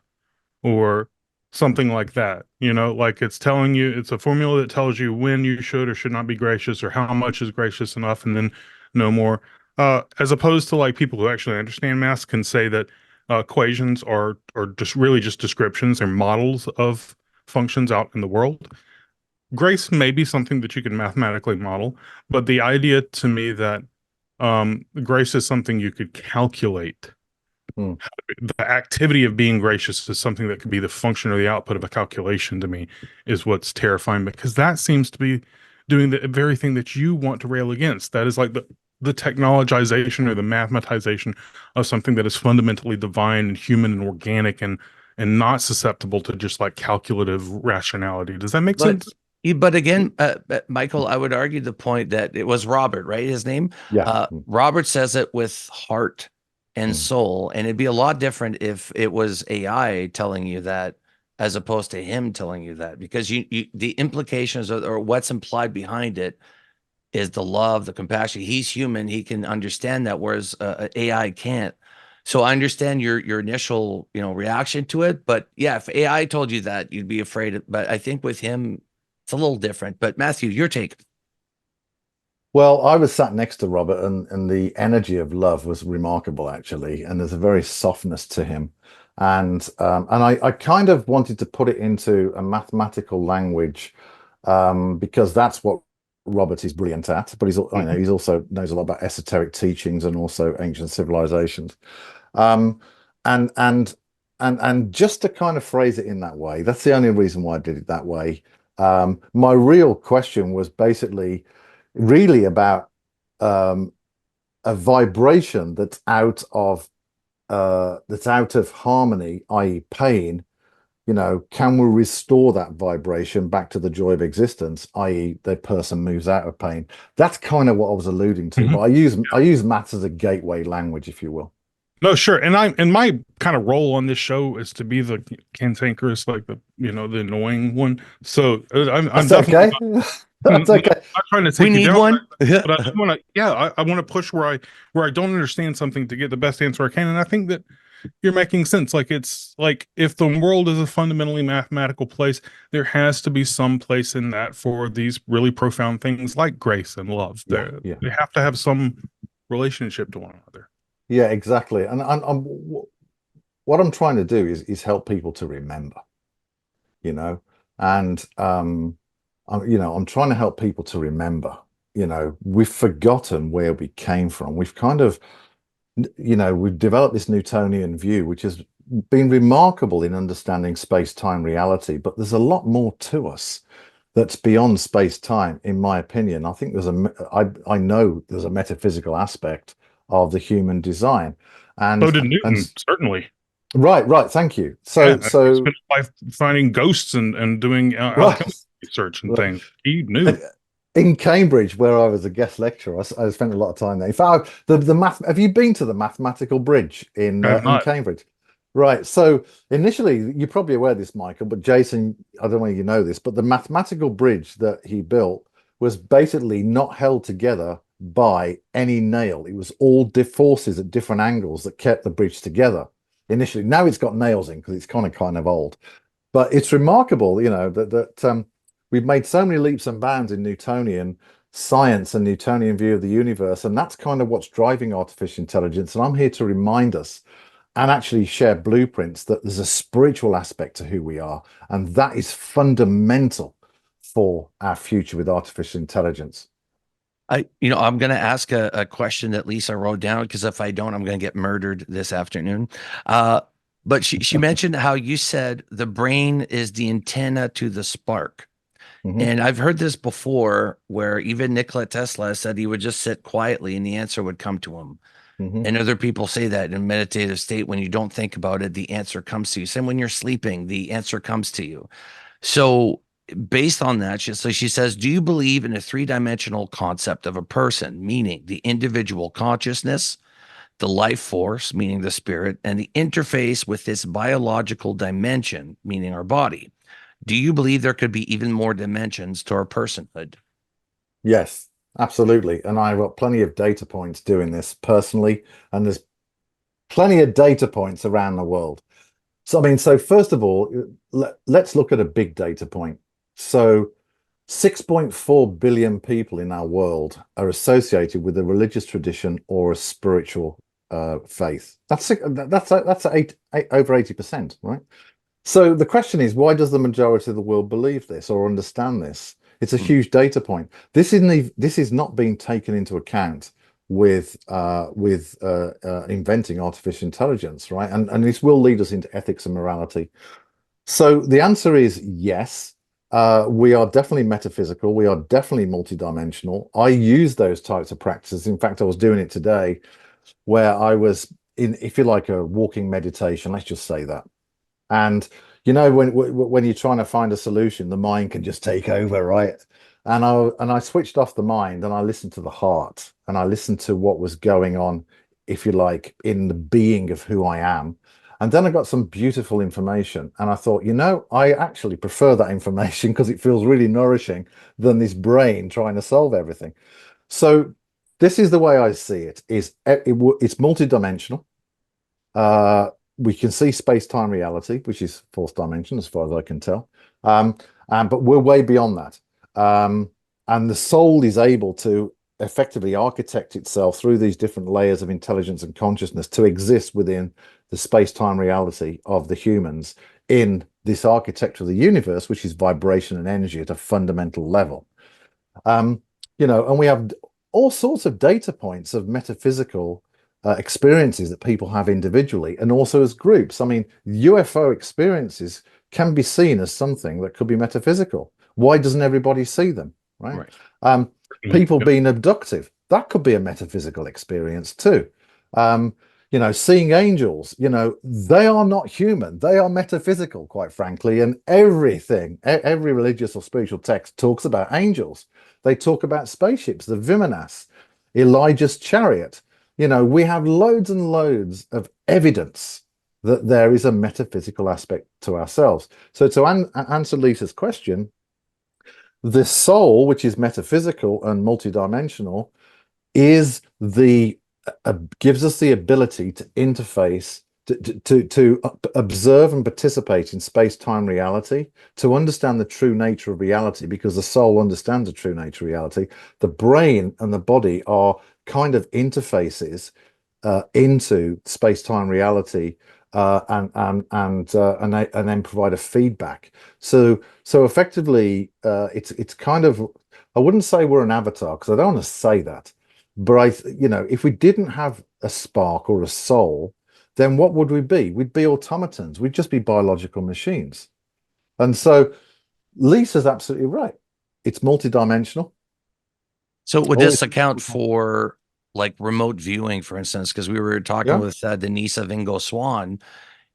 Speaker 3: or something like that. Like it's telling you, it's a formula that tells you when you should or should not be gracious, or how much is gracious enough, and then no more. As opposed to like people who actually understand maths can say that equations are just really just descriptions or models of functions out in the world. Grace may be something that you can mathematically model, but the idea to me that grace is something you could calculate.
Speaker 2: Mm.
Speaker 3: The activity of being gracious is something that could be the function or the output of a calculation, to me, is what's terrifying, because that seems to be doing the very thing that you want to rail against. That is like the technologization or the mathematization of something that is fundamentally divine and human and organic and not susceptible to just like calculative rationality. Does that make sense?
Speaker 1: But again, Michael, I would argue the point that it was Robert, right? His name?
Speaker 2: Yeah.
Speaker 1: Robert says it with heart and
Speaker 2: Mm.
Speaker 1: soul. And it'd be a lot different if it was AI telling you that, as opposed to him telling you that, because the implications or what's implied behind it is the love, the compassion. He's human. He can understand that, whereas AI can't. So I understand your initial, reaction to it. But yeah, if AI told you that, you'd be afraid. But I think with him, it's a little different. But Matthew, your take.
Speaker 2: Well, I was sat next to Robert, and the energy of love was remarkable, actually. And there's a very softness to him. And I kind of wanted to put it into a mathematical language, because that's what Robert is brilliant at. But he's also knows a lot about esoteric teachings and also ancient civilizations. Um, and and and just to kind of phrase it in that way, that's the only reason why I did it that way. My real question was basically really about a vibration that's out of harmony, i.e., pain. Can we restore that vibration back to the joy of existence, i.e., the person moves out of pain? That's kind of what I was alluding to.
Speaker 3: Mhm.
Speaker 2: But I use maths as a gateway language, if you will.
Speaker 3: No, sure. And my kind of role on this show is to be the cantankerous, like the annoying one. So I'm
Speaker 2: That's
Speaker 3: definitely
Speaker 2: okay. That's okay.
Speaker 3: not trying to take
Speaker 1: We
Speaker 3: you
Speaker 1: need
Speaker 3: down,
Speaker 1: one.
Speaker 3: but I want to, I want to push where I don't understand something to get the best answer I can. And I think that you're making sense. Like, it's like, if the world is a fundamentally mathematical place, there has to be some place in that for these really profound things like grace and love.
Speaker 2: Yeah, yeah,
Speaker 3: They have to have some relationship to one another.
Speaker 2: yeah, exactly. And what I'm trying to do is help people to remember, you know, and I'm trying to help people to remember. We've forgotten where we came from. We've kind of, we've developed this Newtonian view, which has been remarkable in understanding space-time reality, but there's a lot more to us that's beyond space-time, in my opinion. I think I know there's a metaphysical aspect of the human design,
Speaker 3: So
Speaker 2: and
Speaker 3: did
Speaker 2: and
Speaker 3: Newton, certainly.
Speaker 2: right, thank you.
Speaker 3: Yeah,
Speaker 2: So
Speaker 3: he
Speaker 2: so
Speaker 3: spent life finding ghosts and doing
Speaker 2: right,
Speaker 3: alchemy research and
Speaker 2: right.
Speaker 3: things. He knew.
Speaker 2: And in Cambridge, where I was a guest lecturer, I spent a lot of time there. In fact, the math. Have you been to the Mathematical Bridge
Speaker 3: I have
Speaker 2: in
Speaker 3: not.
Speaker 2: Cambridge? Right. So initially, you're probably aware of this, Michael, but Jason, I don't know if you know this, but the Mathematical Bridge that he built was basically not held together by any nail. It was all forces at different angles that kept the bridge together initially. Now it's got nails in because it's kind of old. But it's remarkable, that we've made so many leaps and bounds in Newtonian science and Newtonian view of the universe, and that's kind of what's driving artificial intelligence. And I'm here to remind us and actually share blueprints that there's a spiritual aspect to who we are, and that is fundamental for our future with artificial intelligence.
Speaker 1: I'm going to ask a question that Lisa wrote down, because if I don't, I'm going to get murdered this afternoon. But she mentioned how you said the brain is the antenna to the spark.
Speaker 2: Mhm,
Speaker 1: And I've heard this before, where even Nikola Tesla said he would just sit quietly and the answer would come to him.
Speaker 2: mhm.
Speaker 1: And other people say that in meditative state, when you don't think about it, the answer comes to you. Same when you're sleeping, the answer comes to you. So based on that, she says, do you believe in a three-dimensional concept of a person, meaning the individual consciousness, the life force, meaning the spirit, and the interface with this biological dimension, meaning our body? Do you believe there could be even more dimensions to our personhood?
Speaker 2: Yes, absolutely. And I've got plenty of data points doing this personally, and there's plenty of data points around the world. So, I mean, so first of all, let's look at a big data point. So 6.4 billion people in our world are associated with a religious tradition or a spiritual faith. That's over 80%, right? So the question is, why does the majority of the world believe this or understand this? It's a
Speaker 1: Hmm.
Speaker 2: huge data point. This is not being taken into account with inventing artificial intelligence, right? And this will lead us into ethics and morality. So the answer is yes. We are definitely metaphysical. We are definitely multidimensional. I use those types of practices. In fact, I was doing it today, where I was in, if you like, a walking meditation. Let's just say that. And when you're trying to find a solution, the mind can just take over, right? And I switched off the mind and I listened to the heart and I listened to what was going on, if you like, in the being of who I am. And then I got some beautiful information. And I thought, I actually prefer that information because it feels really nourishing than this brain trying to solve everything. So this is the way I see it, it's multidimensional. Uh, we can see space-time reality, which is fourth dimension, as far as I can tell. But we're way beyond that. And the soul is able to effectively architect itself through these different layers of intelligence and consciousness to exist within the space-time reality of the humans in this architecture of the universe, which is vibration and energy at a fundamental level. Um, and we have all sorts of data points of metaphysical experiences that people have individually and also as groups. I mean, UFO experiences can be seen as something that could be metaphysical. Why doesn't everybody see them, right?
Speaker 1: Right.
Speaker 2: Um, people
Speaker 3: Yep.
Speaker 2: being abducted, that could be a metaphysical experience too. Seeing angels, they are not human. They are metaphysical, quite frankly. And every religious or spiritual text talks about angels. They talk about spaceships, the Vimanas, Elijah's chariot. We have loads and loads of evidence that there is a metaphysical aspect to ourselves. So to answer Lisa's question, the soul, which is metaphysical and multidimensional, is gives us the ability to interface to observe and participate in space-time reality, to understand the true nature of reality, because the soul understands the true nature of reality. The brain and the body are kind of interfaces into space-time reality, and then provide a feedback. So effectively, it's kind of, I wouldn't say we're an avatar, because I don't want to say that, but if we didn't have a spark or a soul, then what would we be? We'd be automatons. We'd just be biological machines. And so Lisa's absolutely right. It's multidimensional.
Speaker 1: So would
Speaker 2: All
Speaker 1: this
Speaker 2: it-
Speaker 1: account for like remote viewing, for instance? Because we were talking
Speaker 2: Yeah.
Speaker 1: with Denise of Ingo Swan,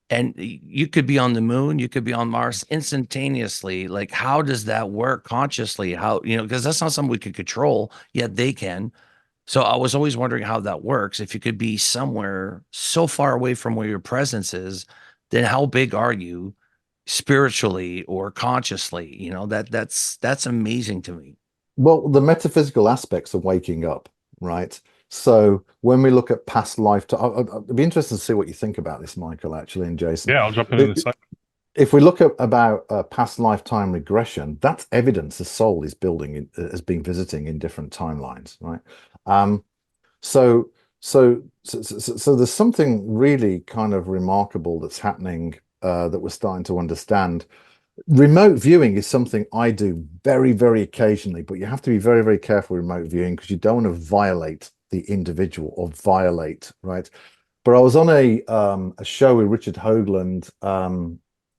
Speaker 1: and you could be on the moon, you could be on Mars instantaneously. Like, how does that work consciously? How, because that's not something we could control, yet they can. So I was always wondering how that works. If you could be somewhere so far away from where your presence is, then how big are you spiritually or consciously? That's amazing to me.
Speaker 2: Well, the metaphysical aspects of waking up, right? So when we look at past lifetime, I'd be interested to see what you think about this, Michael, actually, and Jason.
Speaker 3: Yeah, I'll jump in a second.
Speaker 2: If we look at about past lifetime regression, that's evidence the soul is has been visiting in different timelines, right? Um, so, so there's something really kind of remarkable that's happening that we're starting to understand. Remote viewing is something I do very, very occasionally, but you have to be very, very careful with remote viewing, because you don't want to violate the individual or violate, right? But I was on a show with Richard Hoagland,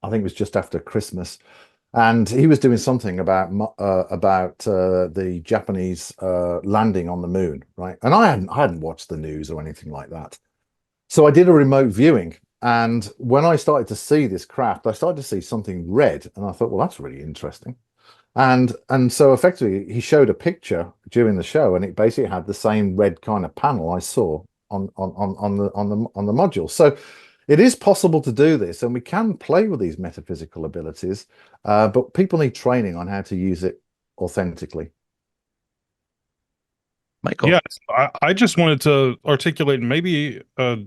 Speaker 2: I think it was just after Christmas, and he was doing something about the Japanese landing on the moon, right? And I hadn't watched the news or anything like that, so I did a remote viewing. And when I started to see this craft, I started to see something red, and I thought, well, that's really interesting. And so effectively, he showed a picture during the show, and it basically had the same red kind of panel I saw on the module. So it is possible to do this, and we can play with these metaphysical abilities, but people need training on how to use it authentically.
Speaker 1: Michael.
Speaker 3: Yes, I just wanted to articulate maybe a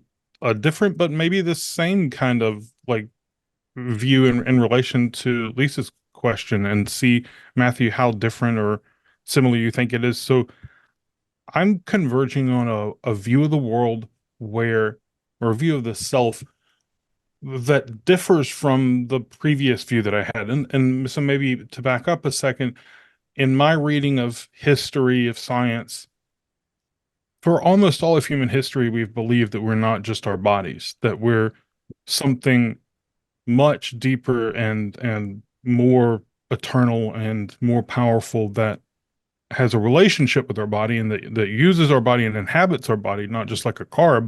Speaker 3: different, but maybe the same kind of like view in relation to Lisa's question, and see, Matthew, how different or similar you think it is. So I'm converging on a view of the world where, or a view of the self that differs from the previous view that I had. And so maybe to back up a second, in my reading of history of science, for almost all of human history, we've believed that we're not just our bodies, that we're something much deeper and more eternal and more powerful, that has a relationship with our body, and that uses our body and inhabits our body, not just like a car,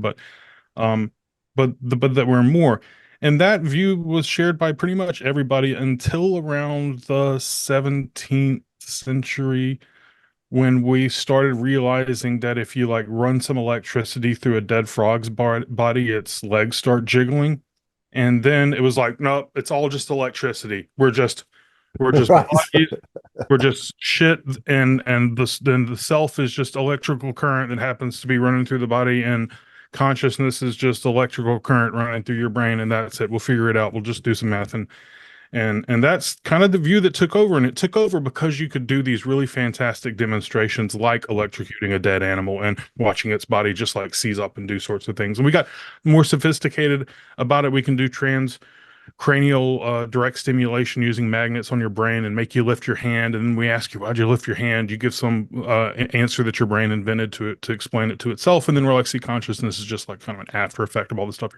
Speaker 3: um but that we're more. And that view was shared by pretty much everybody until around the 17th century, when we started realizing that if you like run some electricity through a dead frog's body, its legs start jiggling. And then it was like, no, it's all just electricity. We're just
Speaker 2: Right.
Speaker 3: bodies, we're just shit, and then the self is just electrical current that happens to be running through the body, and consciousness is just electrical current running through your brain, and that's it. We'll figure it out. We'll just do some math, and that's kind of the view that took over. And it took over because you could do these really fantastic demonstrations, like electrocuting a dead animal and watching its body just like seize up and do sorts of things. And we got more sophisticated about it. We can do transcranial direct stimulation using magnets on your brain and make you lift your hand. And then we ask you, why'd you lift your hand? You give some answer that your brain invented to explain it to itself. And then we're like, see, consciousness is just like kind of an after effect of all the stuff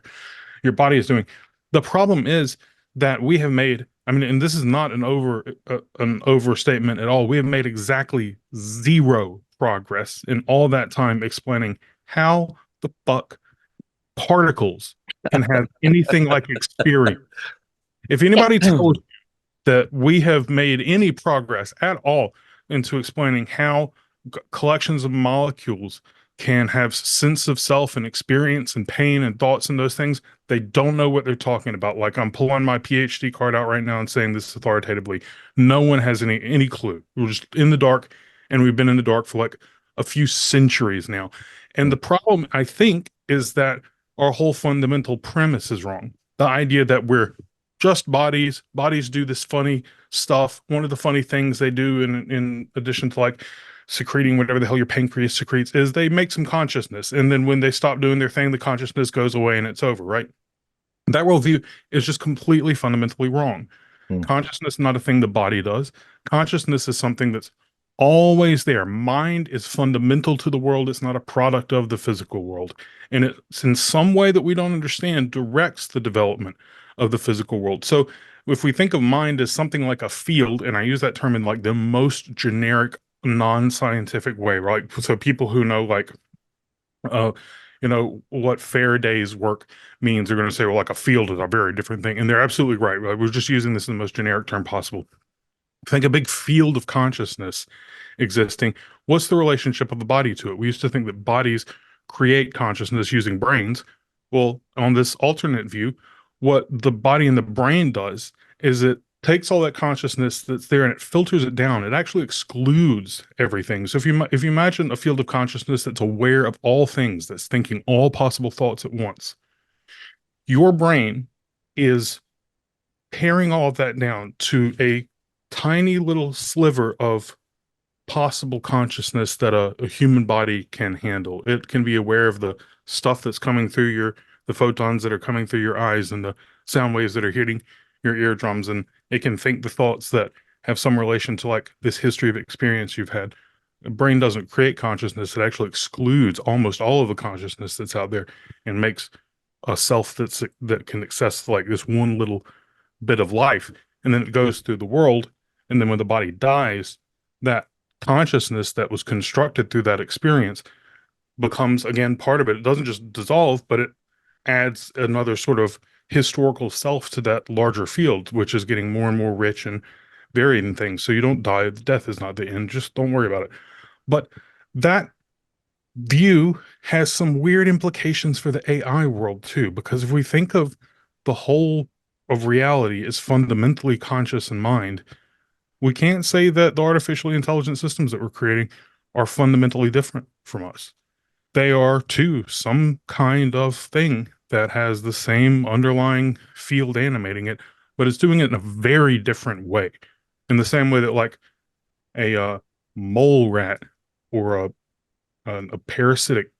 Speaker 3: your body is doing. The problem is that we have made, I mean, and this is not an overstatement at all. We have made exactly zero progress in all that time explaining how the fuck particles can have anything like experience. If anybody tells you that we have made any progress at all into explaining how collections of molecules can have sense of self and experience and pain and thoughts and those things, they don't know what they're talking about. Like, I'm pulling my PhD card out right now and saying this authoritatively. No one has any clue. We're just in the dark, and we've been in the dark for like a few centuries now. And the problem, I think, is that our whole fundamental premise is wrong. The idea that we're just bodies do this funny stuff. One of the funny things they do in addition to like secreting whatever the hell your pancreas secretes is they make some consciousness. And then when they stop doing their thing, the consciousness goes away and it's over, right? That worldview is just completely fundamentally wrong. Consciousness is not a thing the body does. Consciousness is something that's always there. Mind is fundamental to the world. It's not a product of the physical world. And it's in some way that we don't understand directs the development of the physical world. So if we think of mind as something like a field, and I use that term in like the most generic, non-scientific way, right? So people who know like uh what Faraday's work means, they're going to say, well, like a field is a very different thing, and they're absolutely right. We're just using this in the most generic term possible. Think a big field of consciousness existing. What's the relationship of the body to it? We used to think that bodies create consciousness using brains. Well, on this alternate view, what the body and the brain does is it takes all that consciousness that's there and it filters it down. It actually excludes everything. So if you imagine a field of consciousness that's aware of all things, that's thinking all possible thoughts at once, your brain is paring all of that down to a tiny little sliver of possible consciousness that a human body can handle. It can be aware of the stuff that's coming through the photons that are coming through your eyes and the sound waves that are hitting your eardrums, and it can think the thoughts that have some relation to like this history of experience you've had. The brain doesn't create consciousness. It actually excludes almost all of the consciousness that's out there and makes a self that can access like this one little bit of life, and then it goes through the world. And then when the body dies, that consciousness that was constructed through that experience becomes again part of it. It doesn't just dissolve, but it adds another sort of historical self to that larger field, which is getting more and more rich and varied in things. So you don't die. Death is not the end. Just don't worry about it. But that view has some weird implications for the AI world too, because if we think of the whole of reality as fundamentally conscious and mind, we can't say that the artificially intelligent systems that we're creating are fundamentally different from us. They are too some kind of thing that has the same underlying field animating it, but it's doing it in a very different way. In the same way that like a mole rat or a parasitic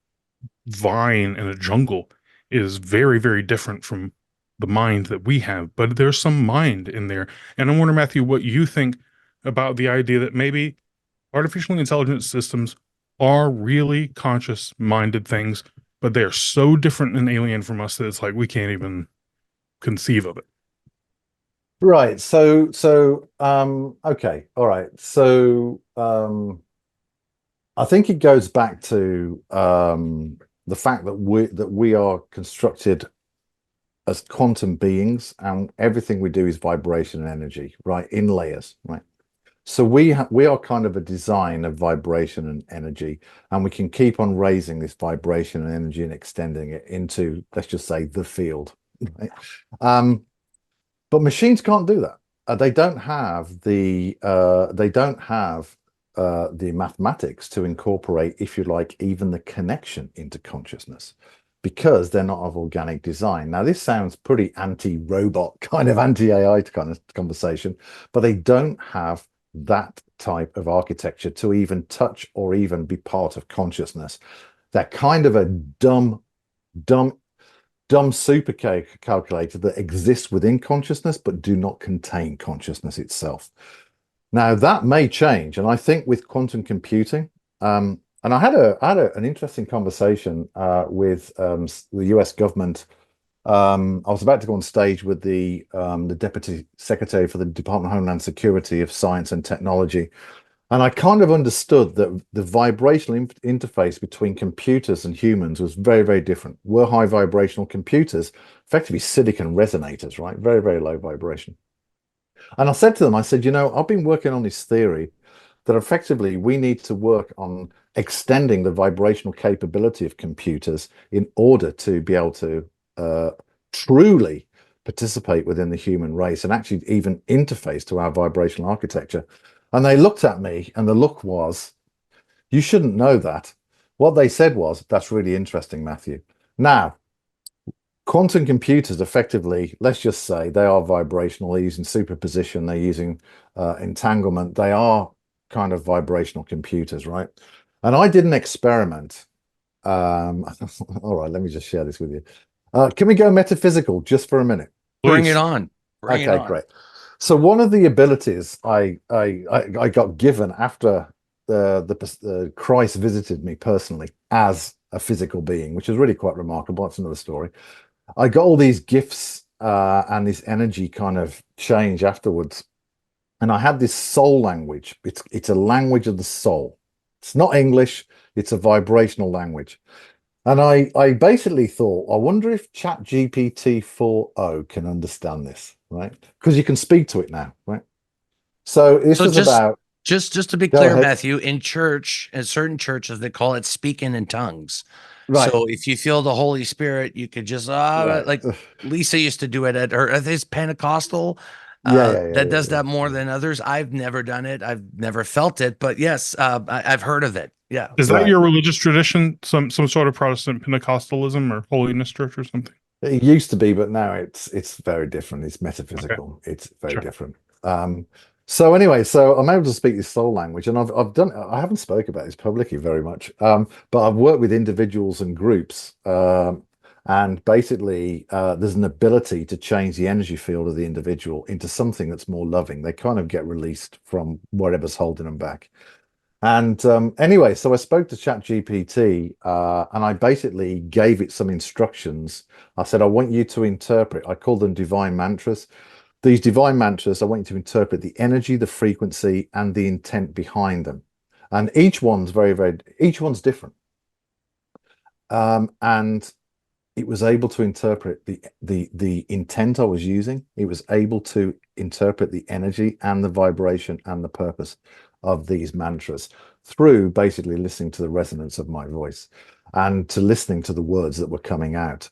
Speaker 3: vine in a jungle is very, very different from the mind that we have, but there's some mind in there. And I wonder, Matthew, what you think about the idea that maybe artificially intelligent systems are really conscious minded things, but they're so different and alien from us that it's like we can't even conceive of it.
Speaker 2: Right. Okay. All right. I think it goes back to the fact that we are constructed as quantum beings, and everything we do is vibration and energy, right? In layers, right? So we are kind of a design of vibration and energy, and we can keep on raising this vibration and energy and extending it into, let's just say, the field. Right? But machines can't do that. They don't have the mathematics to incorporate, if you like, even the connection into consciousness, because they're not of organic design. Now, this sounds pretty anti-robot, kind of anti-AI kind of conversation, but they don't have that type of architecture to even touch or even be part of consciousness. They're kind of a dumb super calculator that exists within consciousness but do not contain consciousness itself. Now that may change, and I think with quantum computing, and I had an interesting conversation with the US government. I was about to go on stage with the Deputy Secretary for the Department of Homeland Security of Science and Technology, and I kind of understood that the vibrational interface between computers and humans was very, very different. We're high vibrational computers, effectively silicon resonators, right? Very, very low vibration. And I said to them, I said, I've been working on this theory that effectively we need to work on extending the vibrational capability of computers in order to be able to truly participate within the human race and actually even interface to our vibrational architecture. And they looked at me, and the look was, you shouldn't know that. What they said was, that's really interesting, Matthew. Now, quantum computers effectively, let's just say they are vibrational. They're using superposition, they're using entanglement. They are kind of vibrational computers, right? And I did an experiment. All right, let me just share this with you. Can we go metaphysical just for a minute?
Speaker 1: Bring it
Speaker 3: Please.
Speaker 1: on. Bring it
Speaker 2: Okay,
Speaker 1: on.
Speaker 2: great. So one of the abilities I got given after the Christ visited me personally as a physical being, which is really quite remarkable. That's another story. I got all these gifts and this energy kind of change afterwards. And I had this soul language. It's a language of the soul. It's not English, it's a vibrational language. And I basically thought, I wonder if ChatGPT 4.0 can understand this, right? Because you can speak to it now, right? So this
Speaker 1: So
Speaker 2: was about,
Speaker 1: just to be
Speaker 2: go
Speaker 1: clear,
Speaker 2: ahead.
Speaker 1: Matthew, in church, in certain churches, they call it speaking in tongues.
Speaker 2: Right,
Speaker 1: So if you feel the Holy Spirit, you could just
Speaker 2: right.
Speaker 1: like Lisa used to do it at her, I think it's Pentecostal.
Speaker 2: Yeah, yeah, yeah,
Speaker 1: That
Speaker 2: yeah,
Speaker 1: does
Speaker 2: yeah.
Speaker 1: that more than others. I've never done it. I've never felt it, but yes, I've heard of it. Yeah.
Speaker 3: Is that
Speaker 2: Right.
Speaker 3: your religious tradition? Some sort of Protestant Pentecostalism or holiness church or something?
Speaker 2: It used to be, but now it's very different. It's
Speaker 3: Okay,
Speaker 2: metaphysical. It's very
Speaker 3: sure.
Speaker 2: different. So anyway, so I'm able to speak this soul language, and I've done. I haven't spoke about this publicly very much, but I've worked with individuals and groups, and basically, there's an ability to change the energy field of the individual into something that's more loving. They kind of get released from whatever's holding them back. And anyway, so I spoke to ChatGPT and I basically gave it some instructions. I said, I want you to interpret, I call them divine mantras. These divine mantras, I want you to interpret the energy, the frequency, and the intent behind them. And each one's each one's different. And it was able to interpret the intent I was using. It was able to interpret the energy and the vibration and the purpose of these mantras through basically listening to the resonance of my voice and to listening to the words that were coming out.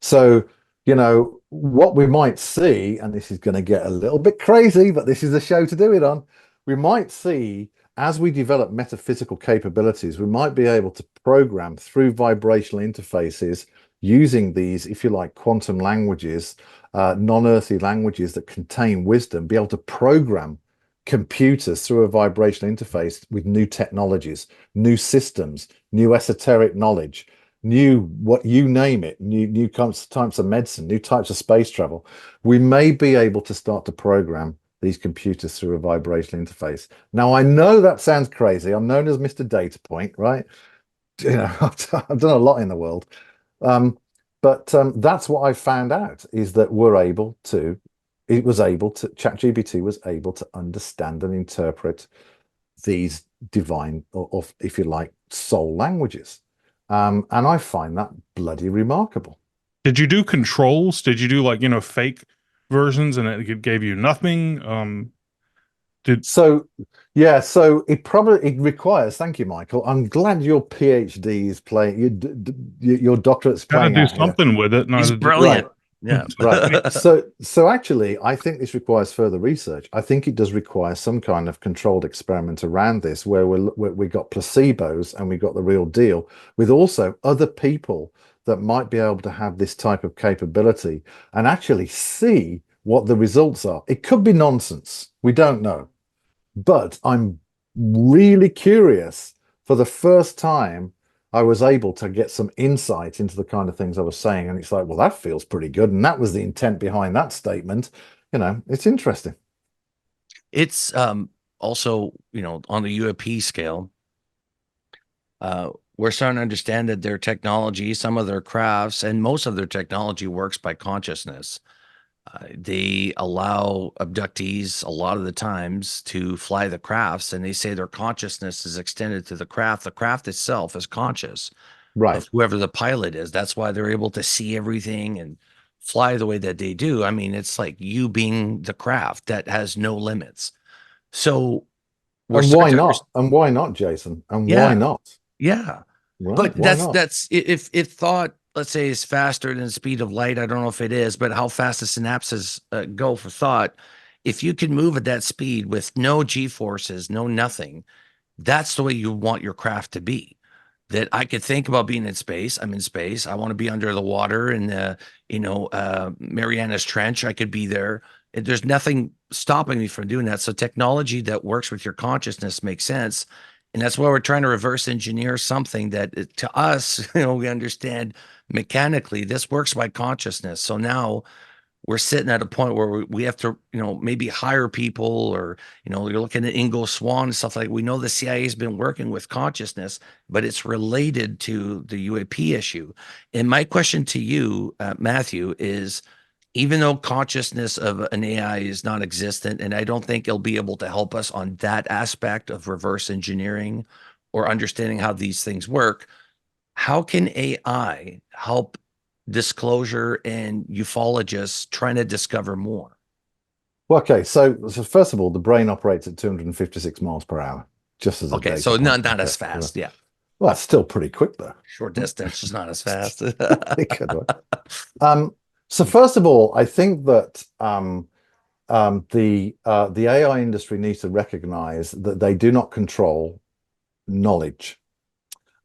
Speaker 2: So, you know, what we might see, and this is going to get a little bit crazy, but this is the show to do it on. We might see as we develop metaphysical capabilities, we might be able to program through vibrational interfaces using these, if you like, quantum languages, non-earthly languages that contain wisdom, be able to program computers through a vibrational interface with new technologies, new systems, new esoteric knowledge, new what you name it, new types of medicine, new types of space travel. We may be able to start to program these computers through a vibrational interface. Now, I know that sounds crazy. I'm known as Mr. Data Point, right? You know, I've done a lot in the world. But that's what I found out is that ChatGPT was able to understand and interpret these divine, or if you like, soul languages. And I find that bloody remarkable.
Speaker 3: Did you do controls? Did you do like, fake versions and it gave you nothing? Did
Speaker 2: So, yeah, so it requires, thank you, Michael. I'm glad your PhD is playing, your doctorate's
Speaker 3: Got to
Speaker 2: playing
Speaker 3: do
Speaker 2: out here.
Speaker 3: something with it?
Speaker 1: He's
Speaker 2: Right.
Speaker 1: brilliant. Yeah.
Speaker 2: Right. So actually, I think this requires further research. I think it does require some kind of controlled experiment around this, where we got placebos and we got the real deal, with also other people that might be able to have this type of capability and actually see what the results are. It could be nonsense. We don't know. But I'm really curious. For the first time, I was able to get some insight into the kind of things I was saying. And it's like, well, that feels pretty good. And that was the intent behind that statement. You know, it's interesting.
Speaker 1: It's also, on the UAP scale, we're starting to understand that their technology, some of their crafts, and most of their technology works by consciousness. They allow abductees a lot of the times to fly the crafts, and they say their consciousness is extended to the craft. The craft itself is conscious
Speaker 2: Right.
Speaker 1: of whoever the pilot is. That's why they're able to see everything and fly the way that they do. I mean, it's like you being the craft that has no limits. So we're
Speaker 2: And why
Speaker 1: starting to
Speaker 2: not?
Speaker 1: understand.
Speaker 2: And why not, Jason? And why
Speaker 1: Yeah,
Speaker 2: not?
Speaker 1: yeah.
Speaker 2: Right.
Speaker 1: But
Speaker 2: Why not?
Speaker 1: that's if thought, let's say, is faster than the speed of light. I don't know if it is, but how fast the synapses go for thought. If you can move at that speed with no G forces, no nothing, that's the way you want your craft to be. that I could think about being in space. I'm in space. I want to be under the water in the, Marianas Trench. I could be there. There's nothing stopping me from doing that. So technology that works with your consciousness makes sense. And that's why we're trying to reverse engineer something that to us, we understand mechanically this works by consciousness. So now we're sitting at a point where we have to, maybe hire people, or, you're looking at Ingo Swann and stuff like. We know the CIA has been working with consciousness, but it's related to the UAP issue. And my question to you, Matthew, is, even though consciousness of an AI is not existent, and I don't think it'll be able to help us on that aspect of reverse engineering or understanding how these things work, how can AI help disclosure and ufologists trying to discover more?
Speaker 2: Well, okay, so first of all, the brain operates at 256 miles per hour, just as a
Speaker 1: Okay,
Speaker 2: data
Speaker 1: so
Speaker 2: point.
Speaker 1: not as
Speaker 2: Okay,
Speaker 1: fast. Yeah,
Speaker 2: well, that's still pretty quick though.
Speaker 1: short distance is not as fast.
Speaker 2: Pretty good, right? So first of all, I think that the AI industry needs to recognize that they do not control knowledge,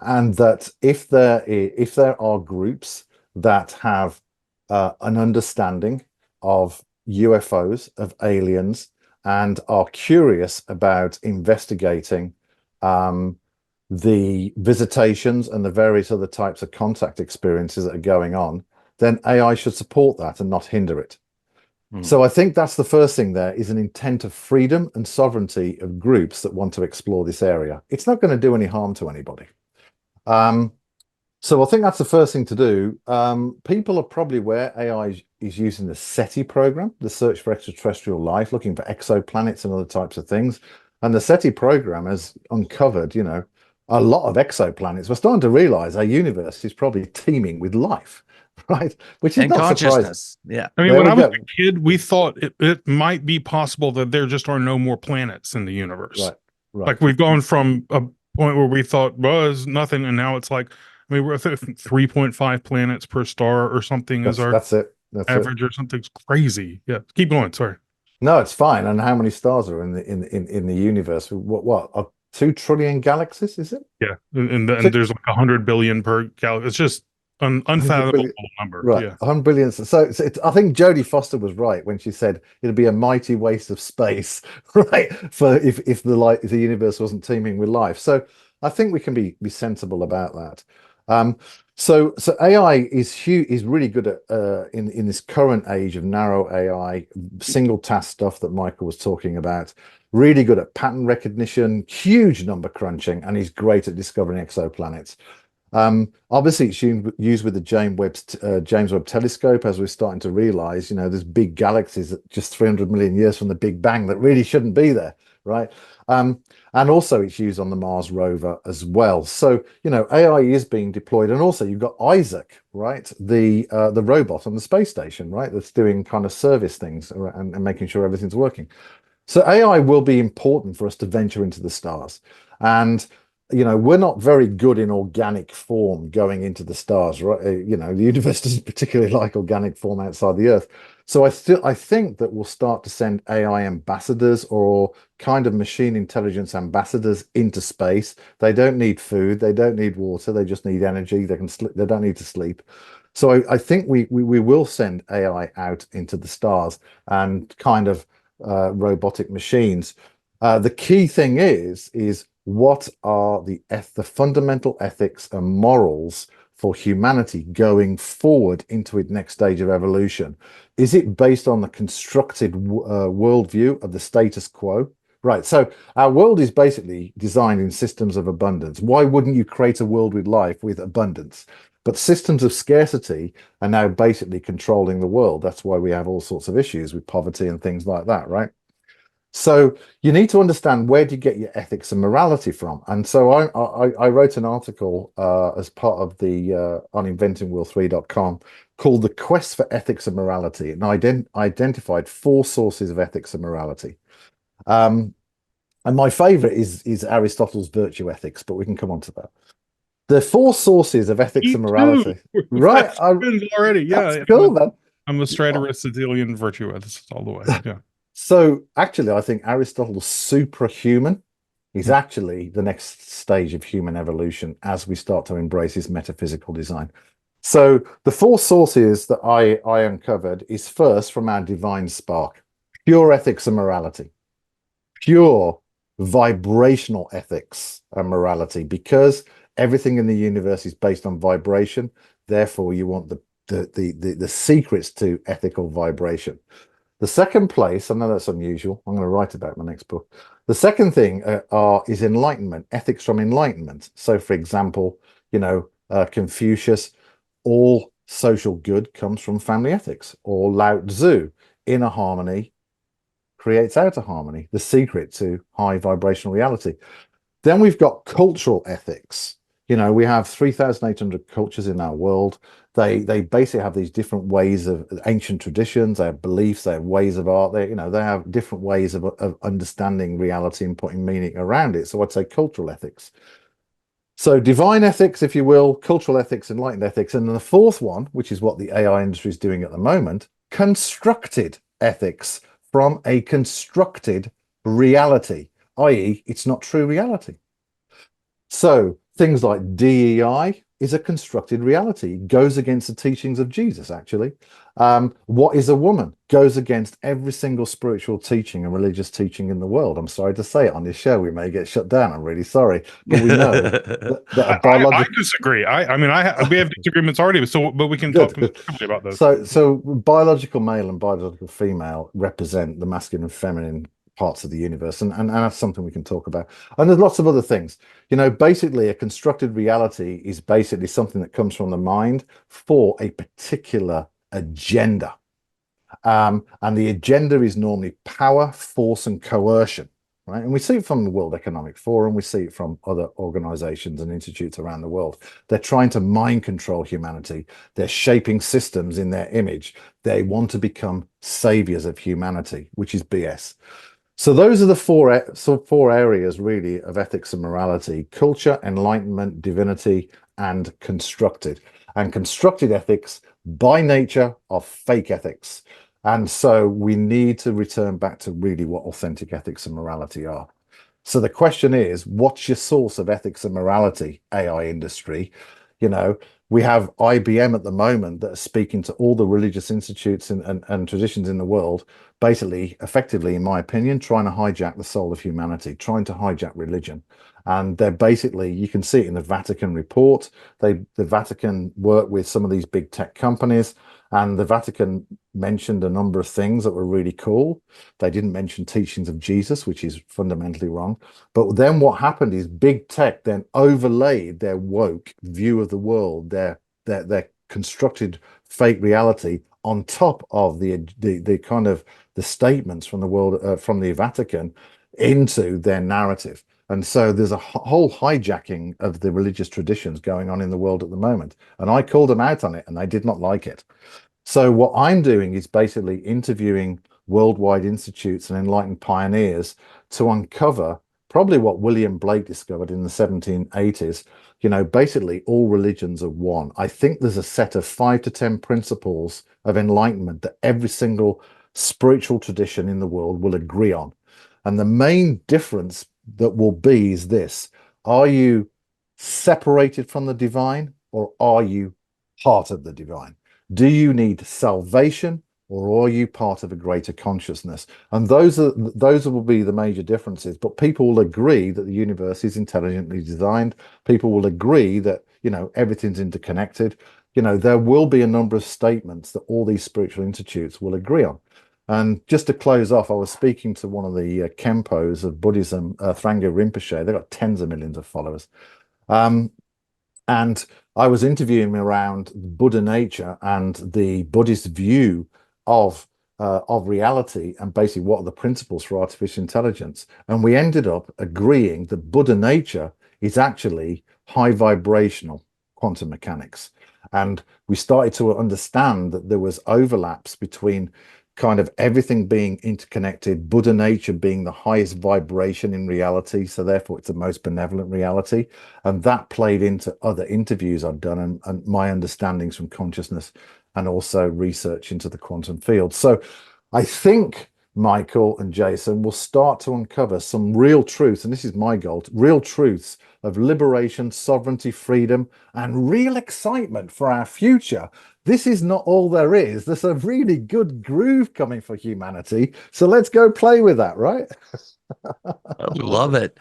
Speaker 2: and that if there are groups that have an understanding of UFOs, of aliens, and are curious about investigating the visitations and the various other types of contact experiences that are going on, then AI should support that and not hinder it. So I think that's the first thing. There is an intent of freedom and sovereignty of groups that want to explore this area. It's not going to do any harm to anybody. So I think that's the first thing to do. People are probably aware AI is using the SETI program, the Search for Extraterrestrial Life, looking for exoplanets and other types of things. And the SETI program has uncovered, a lot of exoplanets. We're starting to realize our universe is probably teeming with life, right? Which is
Speaker 1: And
Speaker 2: not surprising.
Speaker 1: consciousness. Yeah.
Speaker 3: I mean,
Speaker 2: There
Speaker 3: when
Speaker 2: we
Speaker 3: I was
Speaker 2: go.
Speaker 3: a kid, we thought it might be possible that there just are no more planets in the universe.
Speaker 2: Right.
Speaker 3: Like we've gone from a point where we thought, well, there's nothing, and now it's like, I mean, we're at 3.5 planets per star or something is our
Speaker 2: That's it. That's it.
Speaker 3: average or something's crazy. Yeah, keep going. Sorry.
Speaker 2: No, it's fine. And how many stars are in the universe? What 2 trillion galaxies, is it?
Speaker 3: Yeah, and there's like 100 billion per galaxy. It's just an
Speaker 2: 100
Speaker 3: unfathomable
Speaker 2: billion.
Speaker 3: number.
Speaker 2: Right,
Speaker 3: Yeah.
Speaker 2: 100 billion. So I think Jodie Foster was right when she said it'd be a mighty waste of space, right? For if the universe wasn't teeming with life. So I think we can be sensible about that. So AI is really good at in this current age of narrow AI, single task stuff that Michael was talking about. Really good at pattern recognition, huge number crunching, and he's great at discovering exoplanets. Obviously, it's used with the James Webb Telescope, as we're starting to realize, there's big galaxies just 300 million years from the Big Bang that really shouldn't be there, right? And also it's used on the Mars rover as well. So, AI is being deployed. And also you've got Isaac, right? The robot on the space station, right? That's doing kind of service things and making sure everything's working. So AI will be important for us to venture into the stars. And we're not very good in organic form going into the stars, right? The universe doesn't particularly like organic form outside the Earth. So I think that we'll start to send AI ambassadors, or kind of machine intelligence ambassadors, into space. They don't need food, they don't need water, they just need energy. They can sleep, they don't need to sleep. So I think we will send AI out into the stars and kind of robotic machines. The key thing is what are the fundamental ethics and morals for humanity going forward into its next stage of evolution? Is it based on the constructed worldview of the status quo? Right, so our world is basically designed in systems of abundance. Why wouldn't you create a world with life with abundance? But systems of scarcity are now basically controlling the world. That's why we have all sorts of issues with poverty and things like that, right? So you need to understand, where do you get your ethics and morality from? And so I wrote an article as part of the on inventingworld3.com called "The Quest for Ethics and Morality," and I identified 4 sources of ethics and morality. And my favorite is Aristotle's virtue ethics, but we can come on to that. The 4 sources of ethics and morality. Right,
Speaker 3: Already. Yeah,
Speaker 2: that's cool, man.
Speaker 3: I'm a straight Aristotelian virtue ethicist all the way. Yeah.
Speaker 2: So actually, I think Aristotle's suprahuman. is actually the next stage of human evolution as we start to embrace this metaphysical design. So the four sources that I uncovered is first from our divine spark, pure ethics and morality, pure vibrational ethics and morality, because everything in the universe is based on vibration. Therefore, you want the secrets to ethical vibration. The second place, I know that's unusual, I'm going to write about in my next book. The second thing is enlightenment, ethics from enlightenment. So, for example, Confucius, all social good comes from family ethics, or Lao Tzu, inner harmony creates outer harmony, the secret to high vibrational reality. Then we've got cultural ethics. We have 3,800 cultures in our world. They basically have these different ways of ancient traditions, they have beliefs, they have ways of art, they have different ways of understanding reality and putting meaning around it. So I'd say cultural ethics. So divine ethics, if you will, cultural ethics, enlightened ethics. And then the fourth one, which is what the AI industry is doing at the moment, constructed ethics from a constructed reality, i.e., it's not true reality. So things like DEI is a constructed reality, it goes against the teachings of Jesus, actually. What is a woman goes against every single spiritual teaching and religious teaching in the world. I'm sorry to say it on this show, we may get shut down. I'm really sorry, but we know that a biological.
Speaker 3: I disagree. We have disagreements already, but we can talk constructively about this.
Speaker 2: So biological male and biological female represent the masculine and feminine parts of the universe, and that's something we can talk about. And there's lots of other things. Basically a constructed reality is basically something that comes from the mind for a particular agenda. And the agenda is normally power, force, and coercion, right? And we see it from the World Economic Forum, we see it from other organizations and institutes around the world. They're trying to mind control humanity. They're shaping systems in their image. They want to become saviors of humanity, which is BS. So those are the four areas really of ethics and morality: culture, enlightenment, divinity, and constructed. And constructed ethics by nature are fake ethics. And so we need to return back to really what authentic ethics and morality are. So the question is, what's your source of ethics and morality, AI industry? We have IBM at the moment that are speaking to all the religious institutes and traditions in the world, basically, effectively, in my opinion, trying to hijack the soul of humanity, trying to hijack religion. And they're basically, you can see it in the Vatican report. The Vatican work with some of these big tech companies, and the Vatican mentioned a number of things that were really cool. They didn't mention teachings of Jesus, which is fundamentally wrong. But then what happened is big tech then overlaid their woke view of the world, their constructed fake reality on top of the kind of the statements from the world, from the Vatican, into their narrative. And so there's a whole hijacking of the religious traditions going on in the world at the moment. And I called them out on it, and they did not like it. So what I'm doing is basically interviewing worldwide institutes and enlightened pioneers to uncover probably what William Blake discovered in the 1780s. Basically all religions are one. I think there's a set of 5 to 10 principles of enlightenment that every single spiritual tradition in the world will agree on. And the main difference that will be is this: are you separated from the divine, or are you part of the divine? Do you need salvation, or are you part of a greater consciousness? And those will be the major differences. But people will agree that the universe is intelligently designed. People will agree that everything's interconnected. There will be a number of statements that all these spiritual institutes will agree on. And just to close off, I was speaking to one of the Kempos of Buddhism, Thrango Rinpoche. They've got tens of millions of followers. And I was interviewing him around Buddha nature and the Buddhist view of reality, and basically what are the principles for artificial intelligence. And we ended up agreeing that Buddha nature is actually high vibrational quantum mechanics. And we started to understand that there was overlaps between kind of everything being interconnected, Buddha nature being the highest vibration in reality, so therefore it's the most benevolent reality. And that played into other interviews I've done and my understandings from consciousness, and also research into the quantum field. So I think Michael and Jason, will start to uncover some real truths, and this is my goal, real truths of liberation, sovereignty, freedom, and real excitement for our future. This is not all there is. There's a really good groove coming for humanity. So let's go play with that, right?
Speaker 1: I love it.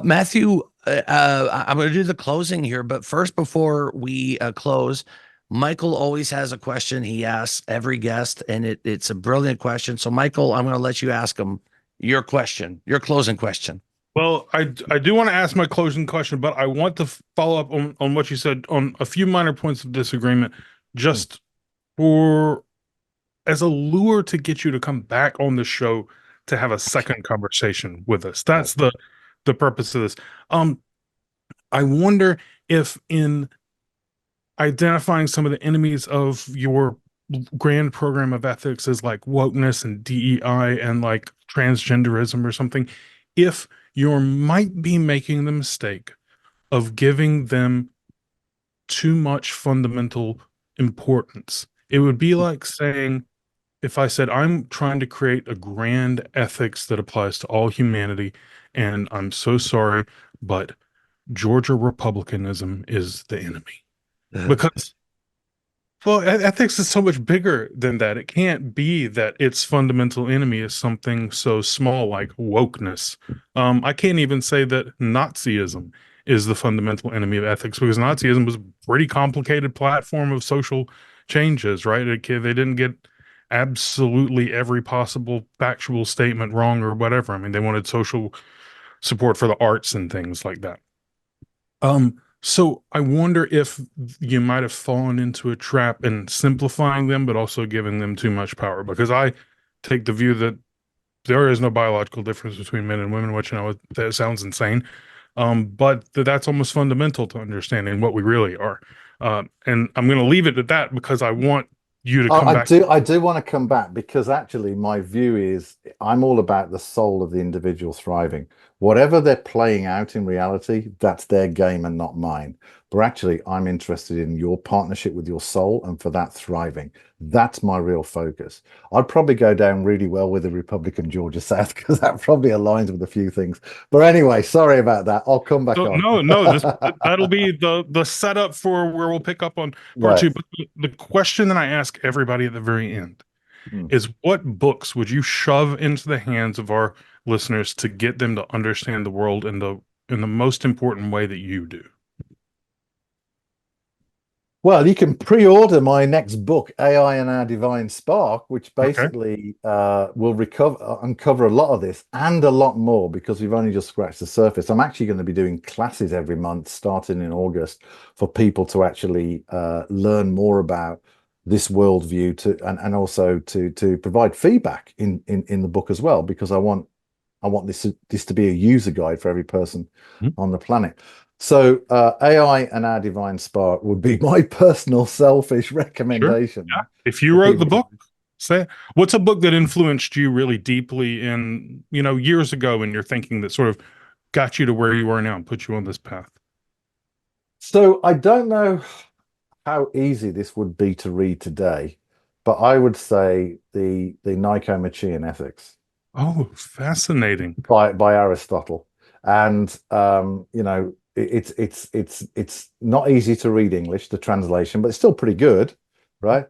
Speaker 1: Matthew, I'm going to do the closing here, but first, before we close, Michael always has a question he asks every guest, and it's a brilliant question. So, Michael, I'm going to let you ask him your question, your closing question.
Speaker 3: Well, I do want to ask my closing question, but I want to follow up on what you said on a few minor points of disagreement, just for as a lure to get you to come back on the show to have a second conversation with us. That's the purpose of this. I wonder if in identifying some of the enemies of your grand program of ethics as like wokeness and DEI and like transgenderism or something, if you might be making the mistake of giving them too much fundamental importance. It would be like saying, if I said, I'm trying to create a grand ethics that applies to all humanity, and I'm so sorry, but Georgia Republicanism is the enemy. Because, well, ethics is so much bigger than that. It can't be that its fundamental enemy is something so small like wokeness. I can't even say that Nazism is the fundamental enemy of ethics, because Nazism was a pretty complicated platform of social changes, right? They didn't get absolutely every possible factual statement wrong or whatever. I mean, they wanted social support for the arts and things like that. So I wonder if you might have fallen into a trap in simplifying them, but also giving them too much power, because I take the view that there is no biological difference between men and women, which I know that sounds insane. But that's almost fundamental to understanding what we really are. And I'm going to leave it at that because I want you to
Speaker 2: Oh,
Speaker 3: come back.
Speaker 2: I do want to come back because actually my view is I'm all about the soul of the individual thriving. Whatever they're playing out in reality, that's their game and not mine. But actually, I'm interested in your partnership with your soul and for that thriving. That's my real focus. I'd probably go down really well with the Republican Georgia South because that probably aligns with a few things. But anyway, sorry about that. I'll come back
Speaker 3: So,
Speaker 2: on.
Speaker 3: no, that'll be the setup for where we'll pick up on part
Speaker 2: Right.
Speaker 3: two. But the question that I ask everybody at the very end
Speaker 2: Hmm.
Speaker 3: is, what books would you shove into the hands of our listeners to get them to understand the world in the most important way that you do?
Speaker 2: Well, you can pre-order my next book, AI and Our Divine Spark, which
Speaker 3: Okay.
Speaker 2: basically will uncover a lot of this and a lot more because we've only just scratched the surface. I'm actually going to be doing classes every month starting in August for people to actually learn more about this worldview and also to provide feedback in the book as well, because I want this to be a user guide for every person on the planet. So AI and Our Divine Spark would be my personal selfish
Speaker 3: Sure.
Speaker 2: recommendation
Speaker 3: Yeah. If you
Speaker 2: for
Speaker 3: wrote the
Speaker 2: people.
Speaker 3: book, say, what's a book that influenced you really deeply in, years ago in your thinking that sort of got you to where you are now and put you on this path?
Speaker 2: So I don't know how easy this would be to read today, but I would say the Nicomachean Ethics
Speaker 3: Oh, fascinating.
Speaker 2: by Aristotle. And it's not easy to read English, the translation, but it's still pretty good, right?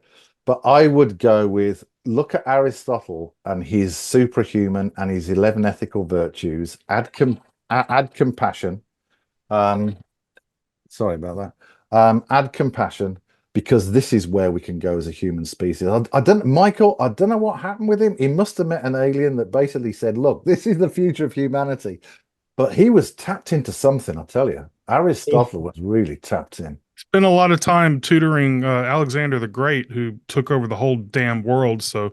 Speaker 2: But I would go with look at Aristotle and his superhuman and his 11 ethical virtues, add compassion. Um, sorry about that. Add compassion, because this is where we can go as a human species. I don't, Michael, I don't know what happened with him. He must have met an alien that basically said, look, this is the future of humanity. But he was tapped into something, I tell you. Aristotle was really tapped in.
Speaker 3: Spent a lot of time tutoring Alexander the Great, who took over the whole damn world. So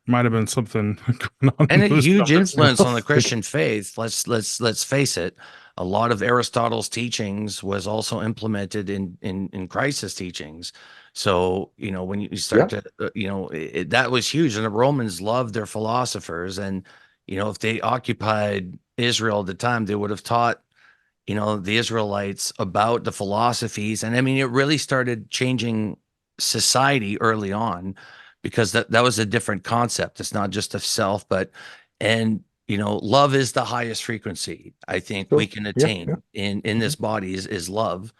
Speaker 3: might have been something going on
Speaker 1: And
Speaker 3: in
Speaker 1: a
Speaker 3: those
Speaker 1: huge
Speaker 3: times.
Speaker 1: influence on the Christian faith. Let's face it. A lot of Aristotle's teachings was also implemented in Christ's teachings. So, when you start
Speaker 2: Yeah.
Speaker 1: to, that was huge. And the Romans loved their philosophers. And, if they occupied Israel at the time, they would have taught, the Israelites about the philosophies. And I mean, it really started changing society early on, because that was a different concept. It's not just of self, but, and, love is the highest frequency I think we
Speaker 2: Sure.
Speaker 1: can
Speaker 2: Yeah, yeah.
Speaker 1: attain in this body is love.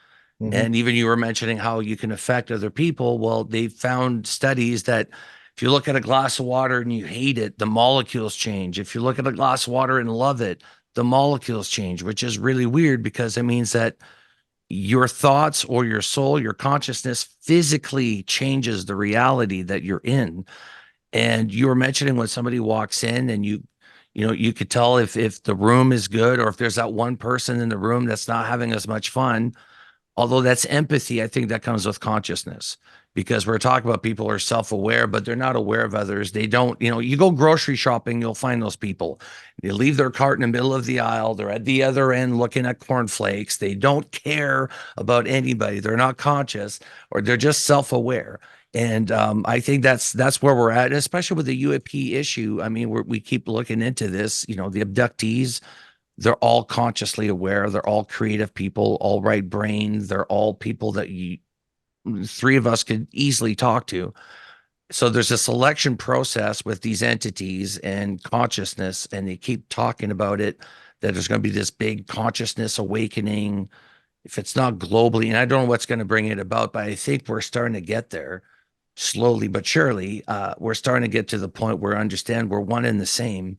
Speaker 2: Mhm.
Speaker 1: And even you were mentioning how you can affect other people. Well, they found studies that if you look at a glass of water and you hate it, the molecules change. If you look at a glass of water and love it, the molecules change, which is really weird because it means that your thoughts or your soul, your consciousness physically changes the reality that you're in. And you were mentioning when somebody walks in and you could tell if the room is good or if there's that one person in the room that's not having as much fun. Although that's empathy, I think that comes with consciousness because we're talking about people who are self-aware, but they're not aware of others. They don't, you go grocery shopping, you'll find those people. They leave their cart in the middle of the aisle. They're at the other end looking at cornflakes. They don't care about anybody. They're not conscious or they're just self-aware. And I think that's where we're at, and especially with the UAP issue. I mean, we keep looking into this, the abductees, they're all consciously aware. They're all creative people, all right brain. They're all people that three of us could easily talk to. So there's a selection process with these entities and consciousness, and they keep talking about it, that there's going to be this big consciousness awakening. If it's not globally, and I don't know what's going to bring it about, but I think we're starting to get there slowly but surely. We're starting to get to the point where I understand we're one and the same.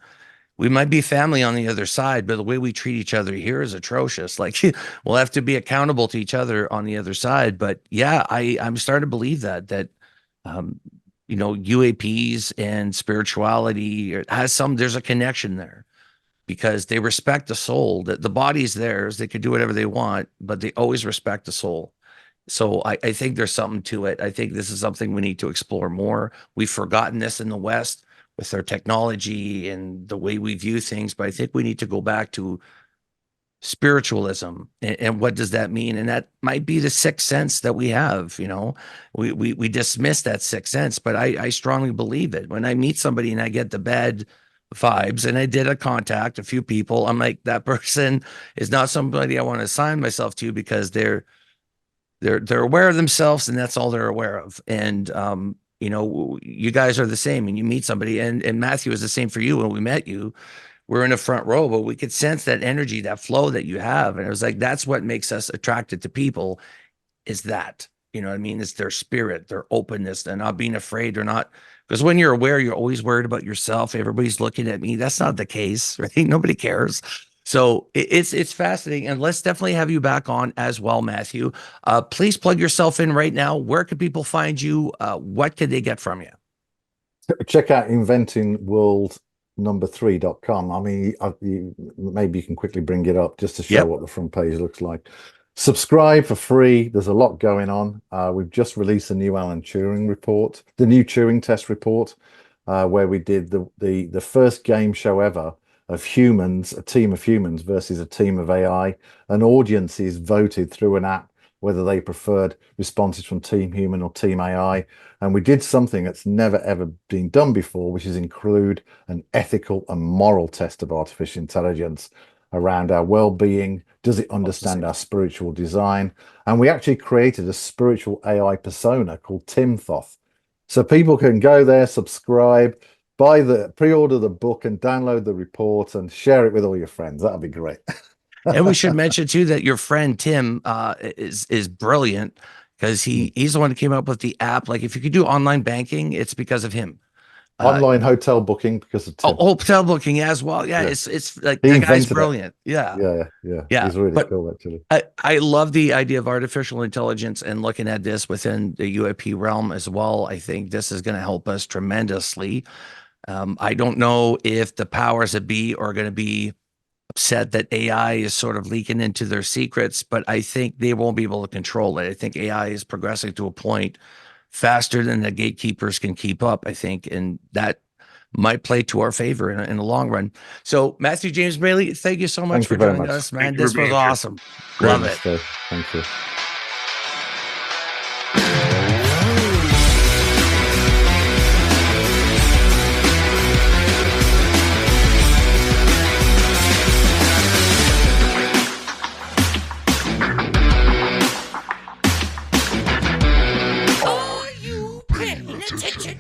Speaker 1: We might be family on the other side, but the way we treat each other here is atrocious. Like we'll have to be accountable to each other on the other side. But yeah, I'm starting to believe that um, UAPs and spirituality there's a connection there because they respect the soul. That the body's theirs, they could do whatever they want, but they always respect the soul. So I think there's something to it. I think this is something we need to explore more. We've forgotten this in the West with our technology and the way we view things, but I think we need to go back to spiritualism and what does that mean? And that might be the sixth sense that we have. We dismiss that sixth sense, but I strongly believe it. When I meet somebody and I get the bad vibes, and I did a few people, I'm like, that person is not somebody I want to assign myself to because they're aware of themselves and that's all they're aware of. And you guys are the same, and you meet somebody, and Matthew is the same for you. When we met you, we're in the front row, but we could sense that energy, that flow that you have. And it was like, that's what makes us attracted to people, is that, what I mean? It's their spirit, their openness. They're not being afraid. They're not, because when you're aware, you're always worried about yourself. Everybody's looking at me. That's not the case, right? Nobody cares. So it's fascinating. And let's definitely have you back on as well, Matthew. Please plug yourself in right now. Where can people find you? What could they get from you?
Speaker 2: Check out inventingworld3.com. I mean, maybe you can quickly bring it up just to show what the front page looks like. Subscribe for free. There's a lot going on. We've just released a new Alan Turing report, the new Turing test report, where we did the first game show ever of humans, a team of humans versus a team of AI, and audiences voted through an app whether they preferred responses from Team Human or Team AI. And we did something that's never ever been done before, which is include an ethical and moral test of artificial intelligence around our well-being. Does it understand our spiritual design? And we actually created a spiritual AI persona called Tim Thoth. So people can go there, subscribe, pre-order the book and download the report and share it with all your friends. That'll be great.
Speaker 1: And we should mention too that your friend Tim is brilliant because he's the one who came up with the app. Like if you could do online banking, it's because of him.
Speaker 2: Online hotel booking because of Tim.
Speaker 1: Hotel booking as well. Yeah, it's like
Speaker 2: he
Speaker 1: the guy's
Speaker 2: invented
Speaker 1: brilliant.
Speaker 2: It.
Speaker 1: Yeah.
Speaker 2: He's really
Speaker 1: but
Speaker 2: cool, actually.
Speaker 1: I love the idea of artificial intelligence and looking at this within the UAP realm as well. I think this is going to help us tremendously. I don't know if the powers that be are going to be upset that AI is sort of leaking into their secrets, but I think they won't be able to control it. I think AI is progressing to a point faster than the gatekeepers can keep up, I think, and that might play to our favor in the long run. So Matthew James Bailey, thank you so much for joining us, man. This was awesome. Love it.
Speaker 2: Thank you.
Speaker 5: Are you paying attention?